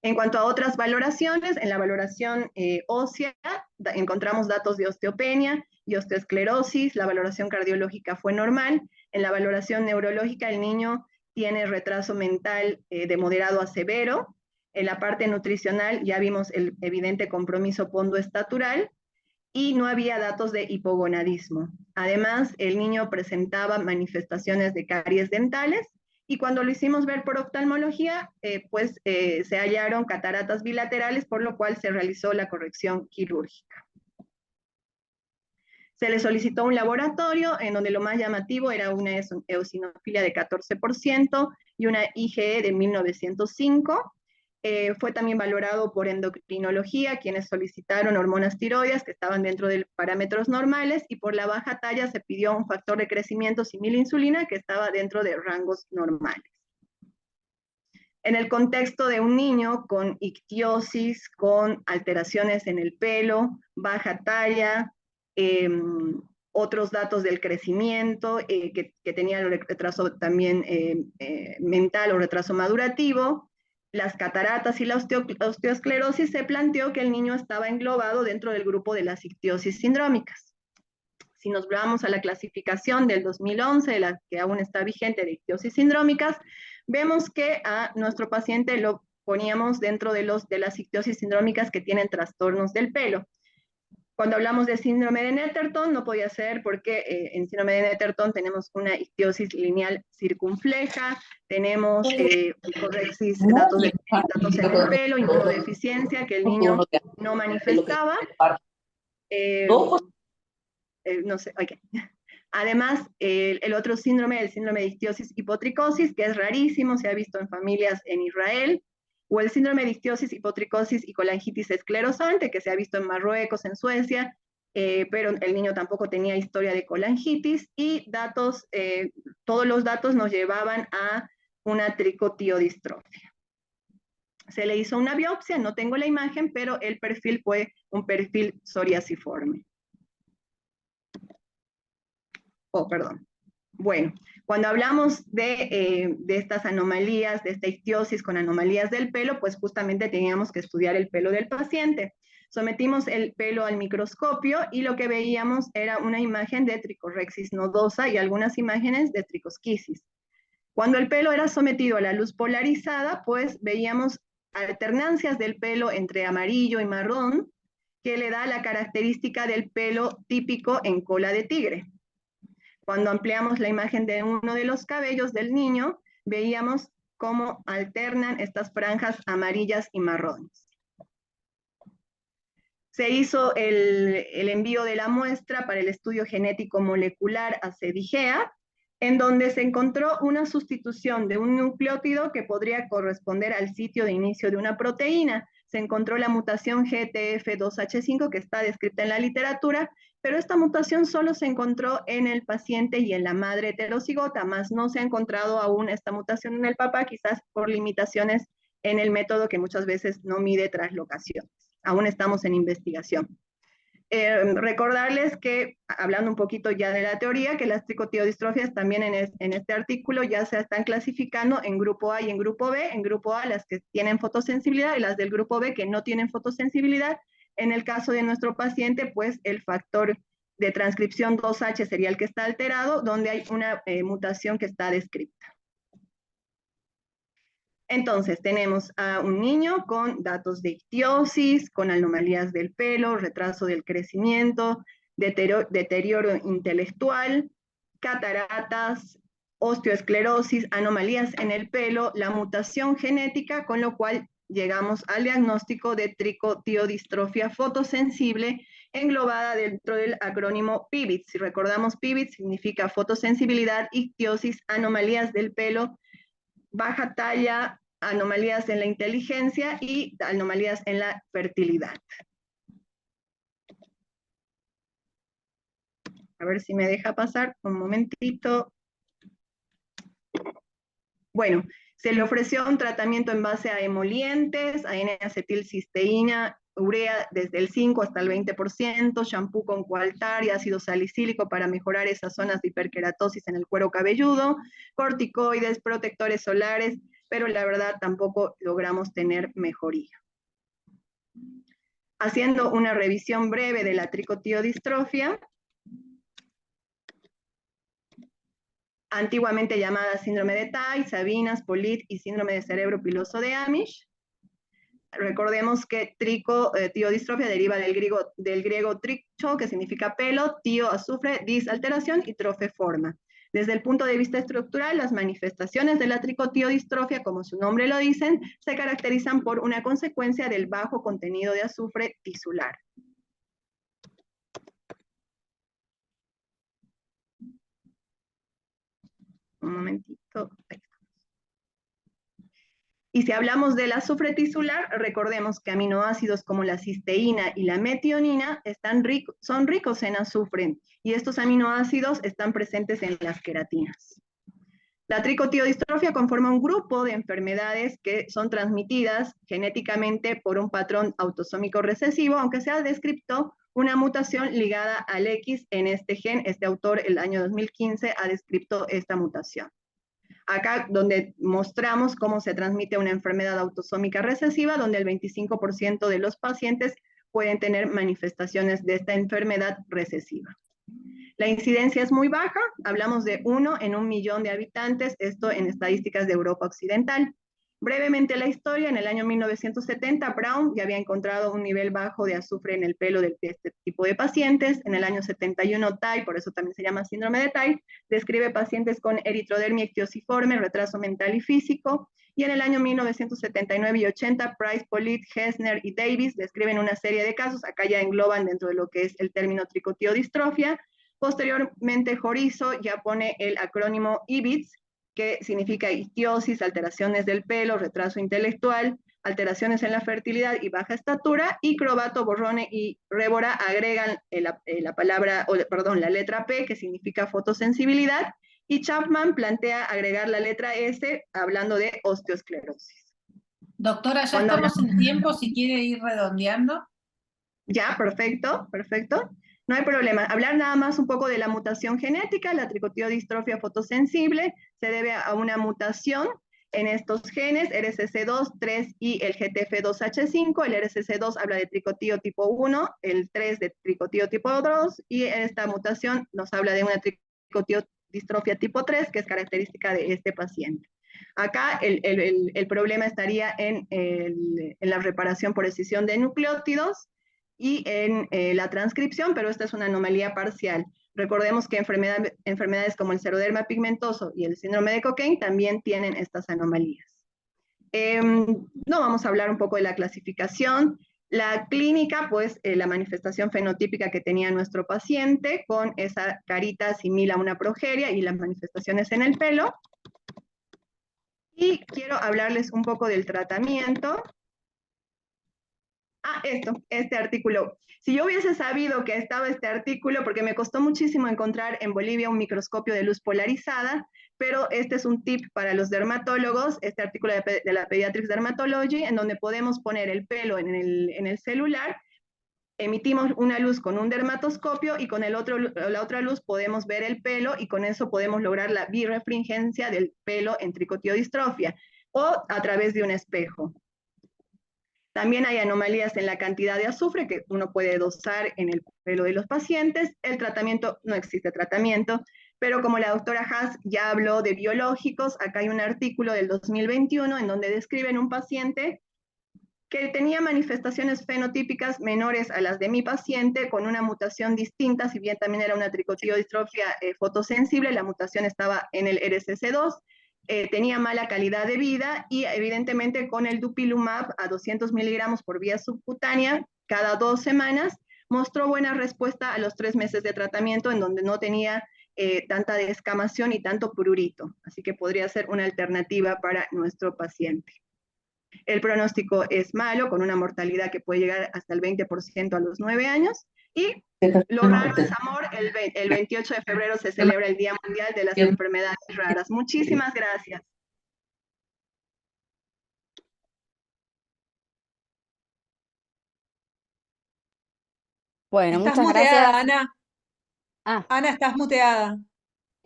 En cuanto a otras valoraciones, en la valoración ósea encontramos datos de osteopenia y osteoesclerosis. La valoración cardiológica fue normal. En la valoración neurológica el niño tiene retraso mental de moderado a severo. En la parte nutricional ya vimos el evidente compromiso pondoestatural y no había datos de hipogonadismo. Además, el niño presentaba manifestaciones de caries dentales, y cuando lo hicimos ver por oftalmología, se hallaron cataratas bilaterales, por lo cual se realizó la corrección quirúrgica. Se le solicitó un laboratorio en donde lo más llamativo era una eosinofilia de 14% y una IgE de 1905. Fue también valorado por endocrinología, quienes solicitaron hormonas tiroides que estaban dentro de parámetros normales, y por la baja talla se pidió un factor de crecimiento símil insulina que estaba dentro de rangos normales. En el contexto de un niño con ictiosis, con alteraciones en el pelo, baja talla, otros datos del crecimiento, que tenía el retraso también mental o retraso madurativo, las cataratas y la osteoesclerosis, se planteó que el niño estaba englobado dentro del grupo de las ictiosis sindrómicas. Si nos vamos a la clasificación del 2011, la que aún está vigente de ictiosis sindrómicas, vemos que a nuestro paciente lo poníamos dentro de las ictiosis sindrómicas que tienen trastornos del pelo. Cuando hablamos de síndrome de Netterton, no podía ser porque en síndrome de Netterton tenemos una ictiosis lineal circunfleja, tenemos datos en el pelo, inmunodeficiencia que el niño no manifestaba. No sé, okay. Además, el otro síndrome, el síndrome de ictiosis hipotricosis, que es rarísimo, se ha visto en familias en Israel, o el síndrome de ictiosis, hipotricosis y colangitis esclerosante, que se ha visto en Marruecos, en Suecia, pero el niño tampoco tenía historia de colangitis, y todos los datos nos llevaban a una tricotiodistrofia. Se le hizo una biopsia, no tengo la imagen, pero el perfil fue un perfil psoriasiforme. Perdón. Bueno, cuando hablamos de estas anomalías, de esta ictiosis con anomalías del pelo, pues justamente teníamos que estudiar el pelo del paciente. Sometimos el pelo al microscopio y lo que veíamos era una imagen de tricorrexis nodosa y algunas imágenes de tricosquisis. Cuando el pelo era sometido a la luz polarizada, pues veíamos alternancias del pelo entre amarillo y marrón, que le da la característica del pelo típico en cola de tigre. Cuando ampliamos la imagen de uno de los cabellos del niño, veíamos cómo alternan estas franjas amarillas y marrones. Se hizo el envío de la muestra para el estudio genético molecular a CEDIGEA, en donde se encontró una sustitución de un nucleótido que podría corresponder al sitio de inicio de una proteína. Se encontró la mutación GTF2H5 que está descrita en la literatura, pero esta mutación solo se encontró en el paciente y en la madre heterocigota, más no se ha encontrado aún esta mutación en el papá, quizás por limitaciones en el método que muchas veces no mide traslocaciones. Aún estamos en investigación. Recordarles que, hablando un poquito ya de la teoría, que las tricotiodistrofias también en este artículo ya se están clasificando en grupo A y en grupo B. En grupo A las que tienen fotosensibilidad y las del grupo B que no tienen fotosensibilidad. En el caso de nuestro paciente, pues el factor de transcripción 2H sería el que está alterado, donde hay una mutación que está descrita. Entonces, tenemos a un niño con datos de ictiosis, con anomalías del pelo, retraso del crecimiento, deterioro intelectual, cataratas, osteoesclerosis, anomalías en el pelo, la mutación genética, con lo cual llegamos al diagnóstico de tricotiodistrofia fotosensible, englobada dentro del acrónimo PIVIT. Si recordamos, PIVIT significa fotosensibilidad, ictiosis, anomalías del pelo, baja talla, anomalías en la inteligencia y anomalías en la fertilidad. A ver si me deja pasar un momentito. Bueno, se le ofreció un tratamiento en base a emolientes, a N-acetilcisteína, urea desde el 5 hasta el 20%, shampoo con coaltar y ácido salicílico para mejorar esas zonas de hiperkeratosis en el cuero cabelludo, corticoides, protectores solares, pero la verdad tampoco logramos tener mejoría. Haciendo una revisión breve de la tricotiodistrofia, antiguamente llamada síndrome de Tay, Sabinas, Polit y síndrome de cerebro piloso de Amish. Recordemos que tricotiodistrofia deriva del griego tricho, que significa pelo, tio, azufre, dis, alteración y trofe, forma. Desde el punto de vista estructural, las manifestaciones de la tricotiodistrofia, como su nombre lo dicen, se caracterizan por una consecuencia del bajo contenido de azufre tisular. Un momentito. Y si hablamos del azufre tisular, recordemos que aminoácidos como la cisteína y la metionina son ricos en azufre, y estos aminoácidos están presentes en las queratinas. La tricotiodistrofia conforma un grupo de enfermedades que son transmitidas genéticamente por un patrón autosómico recesivo, aunque se ha descrito una mutación ligada al X en este gen. Este autor, el año 2015, ha descrito esta mutación. Acá donde mostramos cómo se transmite una enfermedad autosómica recesiva, donde el 25% de los pacientes pueden tener manifestaciones de esta enfermedad recesiva. La incidencia es muy baja, hablamos de 1 en 1 millón de habitantes, esto en estadísticas de Europa Occidental. Brevemente la historia: en el año 1970, Brown ya había encontrado un nivel bajo de azufre en el pelo de este tipo de pacientes. En el año 71, Tay, por eso también se llama síndrome de Tay, describe pacientes con eritrodermia ictiosiforme, retraso mental y físico. Y en el año 1979 y 80, Price, Polit, Hessner y Davis describen una serie de casos, acá ya engloban dentro de lo que es el término tricotiodistrofia. Posteriormente, Jorizo ya pone el acrónimo IBIDS, que significa ictiosis, alteraciones del pelo, retraso intelectual, alteraciones en la fertilidad y baja estatura, y Crobato, Borrone y Révora agregan la letra P, que significa fotosensibilidad, y Chapman plantea agregar la letra S, hablando de osteoesclerosis.
Doctora, ya estamos en tiempo, si quiere ir redondeando.
Ya, perfecto, perfecto. No hay problema. Hablar nada más un poco de la mutación genética. La tricotiodistrofia fotosensible se debe a una mutación en estos genes, RSC2, 3 y el GTF2H5. El RSC2 habla de tricotío tipo 1, el 3 de tricotío tipo 2, y esta mutación nos habla de una tricotiodistrofia tipo 3, que es característica de este paciente. Acá el problema estaría en la reparación por escisión de nucleótidos y en la transcripción, pero esta es una anomalía parcial. Recordemos que enfermedades como el xeroderma pigmentoso y el síndrome de Cockayne también tienen estas anomalías. No vamos a hablar un poco de la clasificación. La clínica, pues la manifestación fenotípica que tenía nuestro paciente, con esa carita simila a una progeria y las manifestaciones en el pelo. Y quiero hablarles un poco del tratamiento. Este artículo. Si yo hubiese sabido que estaba este artículo, porque me costó muchísimo encontrar en Bolivia un microscopio de luz polarizada, pero este es un tip para los dermatólogos, este artículo de la Pediatrics Dermatology, en donde podemos poner el pelo en el celular emitimos una luz con un dermatoscopio y con la otra luz podemos ver el pelo y con eso podemos lograr la birefringencia del pelo en tricotiodistrofia o a través de un espejo. También hay anomalías en la cantidad de azufre que uno puede dosar en el pelo de los pacientes. El tratamiento, no existe tratamiento, pero como la doctora Haas ya habló de biológicos, acá hay un artículo del 2021 en donde describen un paciente que tenía manifestaciones fenotípicas menores a las de mi paciente con una mutación distinta, si bien también era una tricotiodistrofia fotosensible, la mutación estaba en el RSC2, tenía mala calidad de vida y evidentemente con el dupilumab a 200 miligramos por vía subcutánea cada 2 semanas, mostró buena respuesta a los 3 meses de tratamiento en donde no tenía tanta descamación y tanto prurito, así que podría ser una alternativa para nuestro paciente. El pronóstico es malo, con una mortalidad que puede llegar hasta el 20% a los 9 años. Y lo raro es amor, el 28 de febrero se celebra el Día Mundial de las Enfermedades Raras. Muchísimas gracias.
Bueno,
Estás
muchas
muteada,
gracias.
Ana.
Ah,
Ana, estás muteada.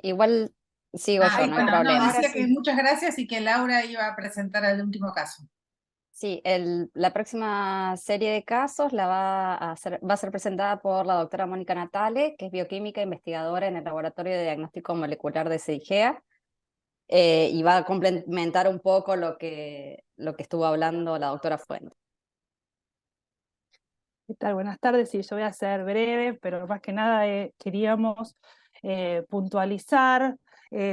igual sigo yo,
Y
no hay
bueno, no,
problema.
decía
Ahora
que
sí.
muchas gracias y que Laura iba a presentar el último caso.
Sí, la próxima serie de casos va a ser presentada por la doctora Mónica Natale, que es bioquímica investigadora en el Laboratorio de Diagnóstico Molecular de CIGEA, y va a complementar un poco lo que estuvo hablando la doctora Fuente.
¿Qué tal? Buenas tardes. Sí, yo voy a ser breve, pero más que nada queríamos puntualizar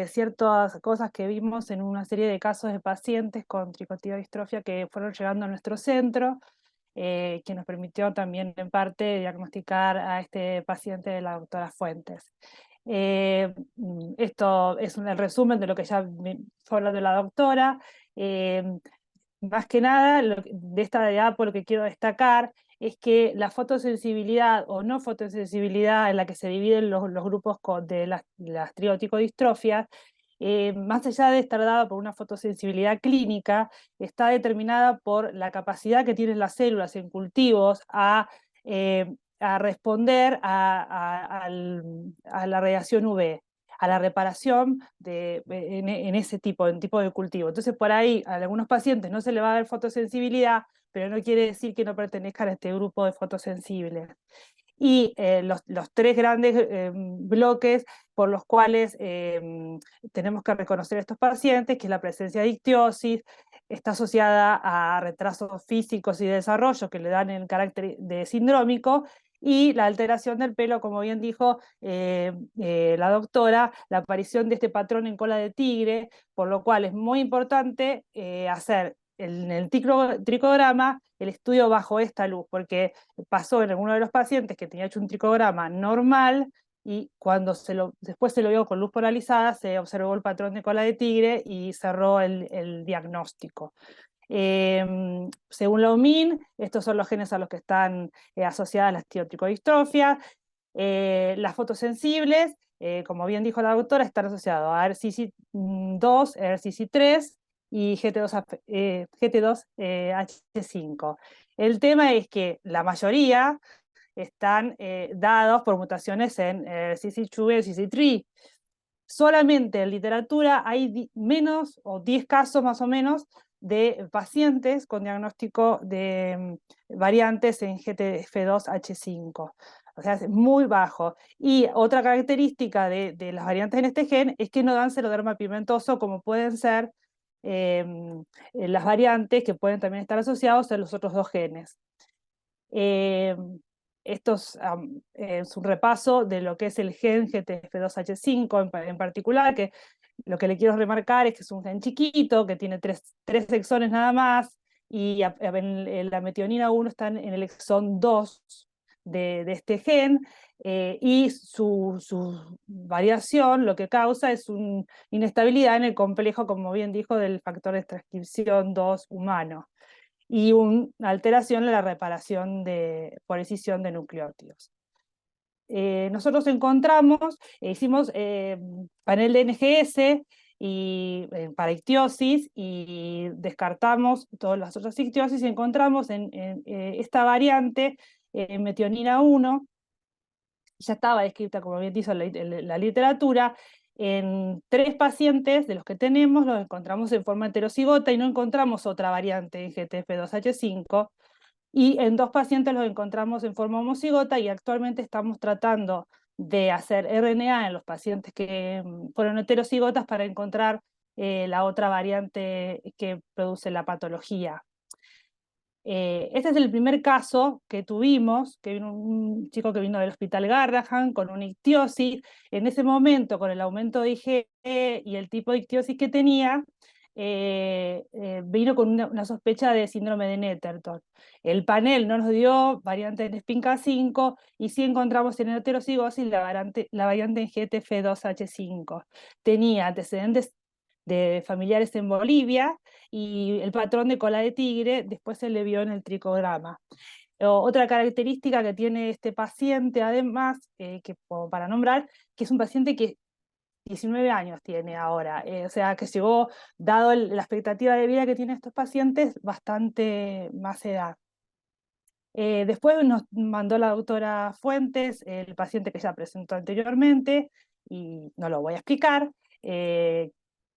ciertas cosas que vimos en una serie de casos de pacientes con tricotiodistrofia que fueron llegando a nuestro centro, que nos permitió también en parte diagnosticar a este paciente de la doctora Fuentes. Esto es el resumen de lo que ya fue hablando de la doctora. Más que nada, de esta diapo lo que quiero destacar es que la fotosensibilidad o no fotosensibilidad en la que se dividen los grupos de las tricotiodistrofias, más allá de estar dada por una fotosensibilidad clínica, está determinada por la capacidad que tienen las células en cultivos a responder a la radiación UV, a la reparación en ese tipo de cultivo. Entonces, por ahí a algunos pacientes no se le va a dar fotosensibilidad, pero no quiere decir que no pertenezcan a este grupo de fotosensibles. Y los 3 grandes bloques por los cuales tenemos que reconocer a estos pacientes, que es la presencia de ictiosis, está asociada a retrasos físicos y de desarrollo que le dan el carácter de sindrómico, y la alteración del pelo, como bien dijo la doctora, la aparición de este patrón en cola de tigre, por lo cual es muy importante hacer en el tricograma el estudio bajo esta luz, porque pasó en alguno de los pacientes que tenía hecho un tricograma normal y cuando después se lo vio con luz polarizada, se observó el patrón de cola de tigre y cerró el diagnóstico. Según la UMIN, estos son los genes a los que están asociadas las tricotiodistrofias. Las fotosensibles, como bien dijo la doctora, están asociadas a RCC2, RCC3 y GT2H5. El tema es que la mayoría están dados por mutaciones en CC2 y CC3. Solamente en literatura hay menos o 10 casos más o menos de pacientes con diagnóstico de variantes en GTF2H5. O sea, es muy bajo. Y otra característica de las variantes en este gen es que no dan seroderma pigmentoso, como pueden ser las variantes que pueden también estar asociados a los otros 2 genes. Esto es un repaso de lo que es el gen GTF2H5 en particular, que lo que le quiero remarcar es que es un gen chiquito, que tiene 3 exones nada más, y la metionina 1 está en el exón 2 de este gen, y su variación lo que causa es una inestabilidad en el complejo, como bien dijo, del factor de transcripción 2 humano, y una alteración en la reparación por escisión de nucleótidos. Nosotros hicimos panel de NGS para ictiosis y descartamos todas las otras ictiosis y encontramos en esta variante metionina 1, ya estaba descrita, como bien dice la literatura. En 3 pacientes de los que tenemos los encontramos en forma heterocigota y no encontramos otra variante en GTF2H5, y en 2 pacientes los encontramos en forma homocigota, y actualmente estamos tratando de hacer RNA en los pacientes que fueron heterocigotas para encontrar la otra variante que produce la patología. Este es el primer caso que tuvimos, que vino un chico que vino del Hospital Garrahan con una ictiosis. En ese momento, con el aumento de IgE y el tipo de ictiosis que tenía, vino con una sospecha de síndrome de Netterton. El panel no nos dio variante en SPINK5, y sí encontramos en heterocigosis la variante en GTF2H5. Tenía antecedentes de familiares en Bolivia, y el patrón de cola de tigre después se le vio en el tricograma. Otra característica que tiene este paciente, además, que para nombrar, que es un paciente que 19 años tiene ahora, o sea que llegó, dado la expectativa de vida que tienen estos pacientes, bastante más edad. Después nos mandó la doctora Fuentes el paciente que ya presentó anteriormente, y no lo voy a explicar.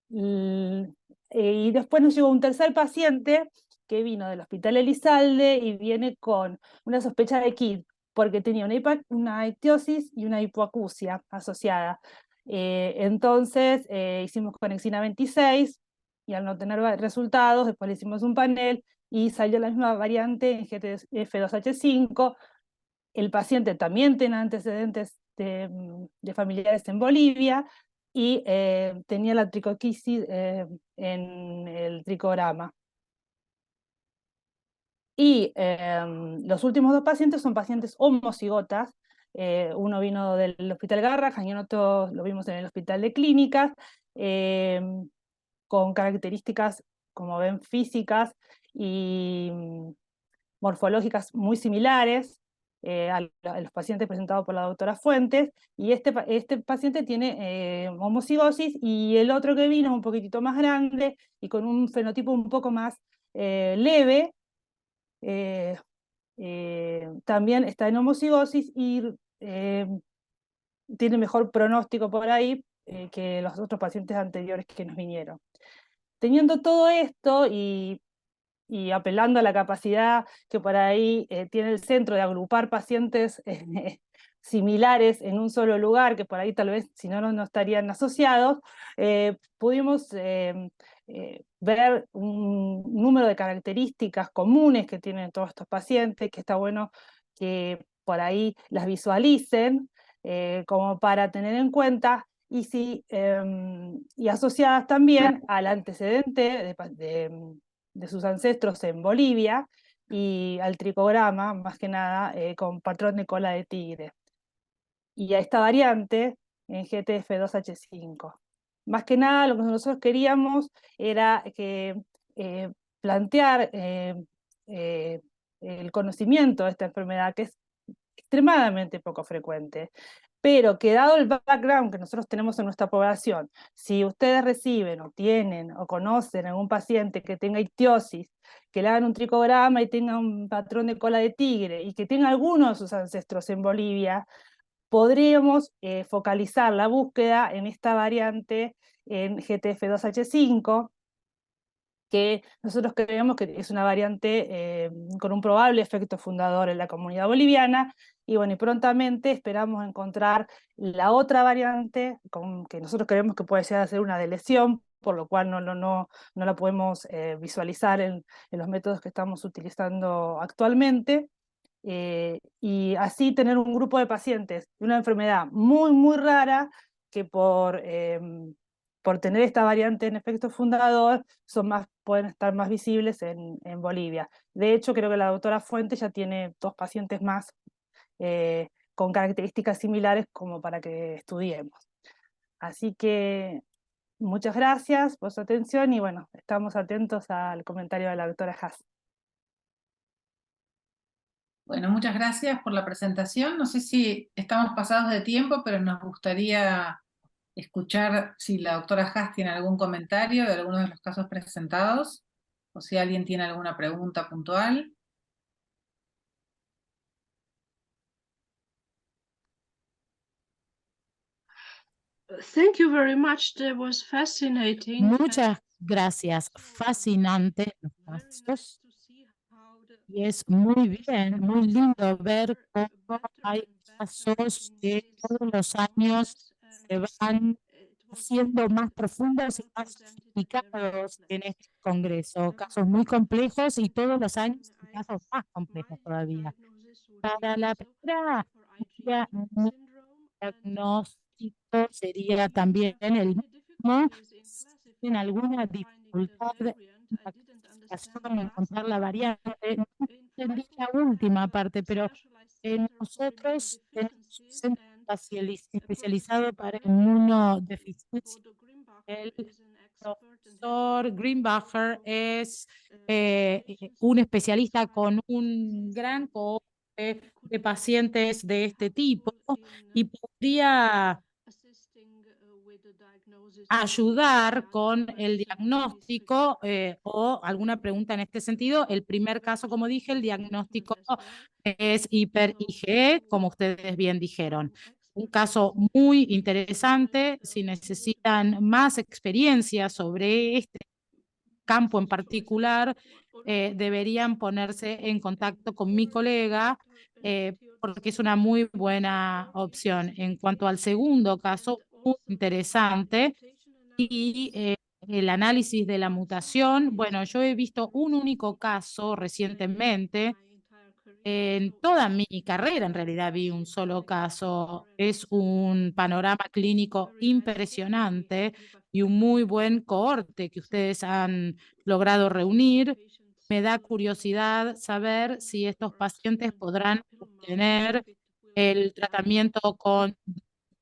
Y después nos llegó un tercer paciente que vino del Hospital Elizalde y viene con una sospecha de KID, porque tenía una ictiosis y una hipoacusia asociada. Entonces hicimos conexina 26, y al no tener resultados, después le hicimos un panel y salió la misma variante en GTF2H5. El paciente también tiene antecedentes de familiares en Bolivia, y tenía la tricoquisis en el tricograma. Y los últimos 2 pacientes son pacientes homocigotas. Uno vino del Hospital Garrahan y otro lo vimos en el Hospital de Clínicas, con características, como ven, físicas y morfológicas muy similares a los pacientes presentados por la doctora Fuentes, y este paciente tiene homocigosis, y el otro que vino es un poquitito más grande y con un fenotipo un poco más leve, también está en homocigosis y tiene mejor pronóstico por ahí que los otros pacientes anteriores que nos vinieron. Teniendo todo esto y apelando a la capacidad que por ahí tiene el centro de agrupar pacientes similares en un solo lugar, que por ahí tal vez si no estarían asociados, pudimos ver un número de características comunes que tienen todos estos pacientes, que está bueno que por ahí las visualicen, como para tener en cuenta, y asociadas también al antecedente de sus ancestros en Bolivia, y al tricograma, más que nada, con patrón de cola de tigre. Y a esta variante en GTF2H5. Más que nada, lo que nosotros queríamos era plantear el conocimiento de esta enfermedad, que es extremadamente poco frecuente, pero que dado el background que nosotros tenemos en nuestra población, si ustedes reciben o tienen o conocen a algún paciente que tenga ictiosis, que le hagan un tricograma y tenga un patrón de cola de tigre, y que tenga alguno de sus ancestros en Bolivia, podríamos focalizar la búsqueda en esta variante en GTF2H5, que nosotros creemos que es una variante con un probable efecto fundador en la comunidad boliviana, y bueno, y prontamente esperamos encontrar la otra variante que nosotros creemos que puede llegar a ser una deleción, por lo cual no la podemos visualizar en los métodos que estamos utilizando actualmente, y así tener un grupo de pacientes de una enfermedad muy, muy rara, que por tener esta variante en efecto fundador, pueden estar más visibles en Bolivia. De hecho, creo que la doctora Fuentes ya tiene 2 pacientes más con características similares como para que estudiemos. Así que muchas gracias por su atención, y bueno, estamos atentos al comentario de la doctora Haas.
Bueno, muchas gracias por la presentación. No sé si estamos pasados de tiempo, pero nos gustaría escuchar si la doctora Haas tiene algún comentario de alguno de los casos presentados, o si alguien tiene alguna pregunta puntual.
Thank you very much. That was fascinating.
Muchas gracias. Fascinante los casos. Y es muy bien, muy lindo ver cómo hay casos que todos los años se van haciendo más profundos y más sofisticados en este congreso. Casos muy complejos y todos los años casos más complejos todavía. Para la primera mi diagnóstico sería también el mismo. Si en alguna dificultad en encontrar la variante, no entendí la última parte, pero nosotros tenemos un centro especializado para inmunodeficiencia. El profesor Greenbacher es un especialista con un gran cohorte de pacientes de este tipo y podría ayudar con el diagnóstico o alguna pregunta en este sentido. El primer caso, como dije, el diagnóstico es hiper-IgE, como ustedes bien dijeron. Un caso muy interesante. Si necesitan más experiencia sobre este campo en particular, deberían ponerse en contacto con mi colega porque es una muy buena opción. En cuanto al segundo caso, muy interesante, y el análisis de la mutación, bueno, yo he visto un único caso recientemente. En toda mi carrera, en realidad, vi un solo caso. Es un panorama clínico impresionante y un muy buen cohorte que ustedes han logrado reunir. Me da curiosidad saber si estos pacientes podrán obtener el tratamiento con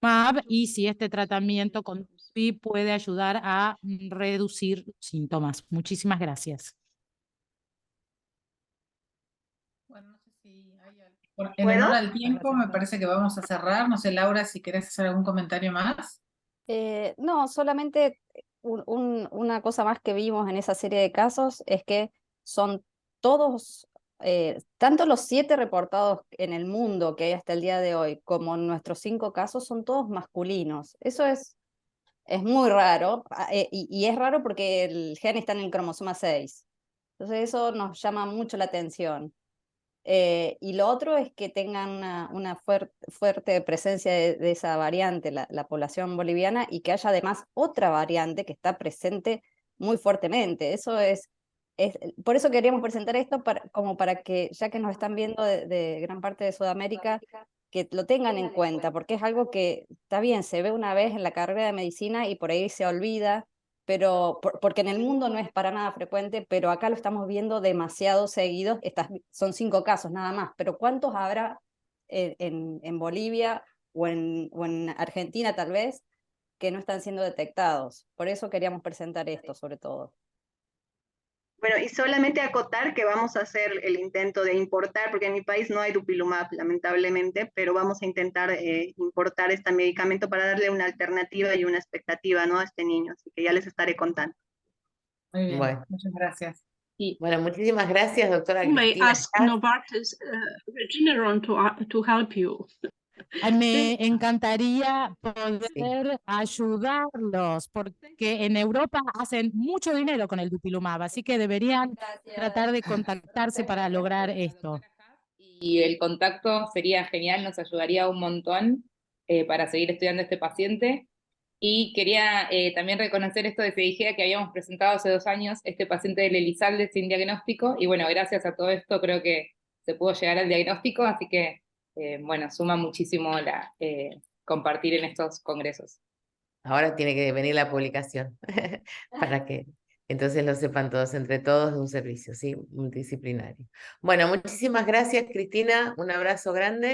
MAB y si este tratamiento con TUPI puede ayudar a reducir síntomas. Muchísimas gracias.
En honor al tiempo, me parece que vamos a cerrar. No sé, Laura, si querés hacer algún comentario más.
No, solamente una cosa más que vimos en esa serie de casos es que son todos, tanto los 7 reportados en el mundo que hay hasta el día de hoy, como nuestros 5 casos, son todos masculinos. Eso es muy raro, y es raro porque el gen está en el cromosoma 6. Entonces eso nos llama mucho la atención. Y lo otro es que tengan una fuerte presencia de esa variante, la población boliviana, y que haya además otra variante que está presente muy fuertemente. Eso por eso queríamos presentar esto, como para que, ya que nos están viendo de gran parte de Sudamérica, que lo tengan en cuenta, porque es algo que está bien, se ve una vez en la carrera de medicina y por ahí se olvida, pero porque en el mundo no es para nada frecuente, pero acá lo estamos viendo demasiado seguido. Son 5 casos nada más, pero ¿cuántos habrá en Bolivia o en Argentina tal vez que no están siendo detectados? Por eso queríamos presentar esto sobre todo.
Bueno, y solamente acotar que vamos a hacer el intento de importar, porque en mi país no hay dupilumab, lamentablemente, pero vamos a intentar importar este medicamento para darle una alternativa y una expectativa, ¿no?, a este niño. Así que ya les estaré contando.
Muy bien,
Bueno.
muchas gracias.
Y bueno, muchísimas gracias, doctora
May
Cristina
ask
Haas.
Novartis Regeneron to help you.
Me encantaría poder ayudarlos, porque en Europa hacen mucho dinero con el dupilumab, así que deberían tratar de contactarse para lograr esto.
Y el contacto sería genial, nos ayudaría un montón para seguir estudiando este paciente. Y quería también reconocer esto de CIGEA que habíamos presentado hace 2 años, este paciente del Elizalde sin diagnóstico, y bueno, gracias a todo esto creo que se pudo llegar al diagnóstico, así que bueno, suma muchísimo compartir en estos congresos.
Ahora tiene que venir la publicación para que entonces lo sepan todos, entre todos, de un servicio, ¿sí?, multidisciplinario. Bueno, muchísimas gracias, Cristina. Un abrazo grande.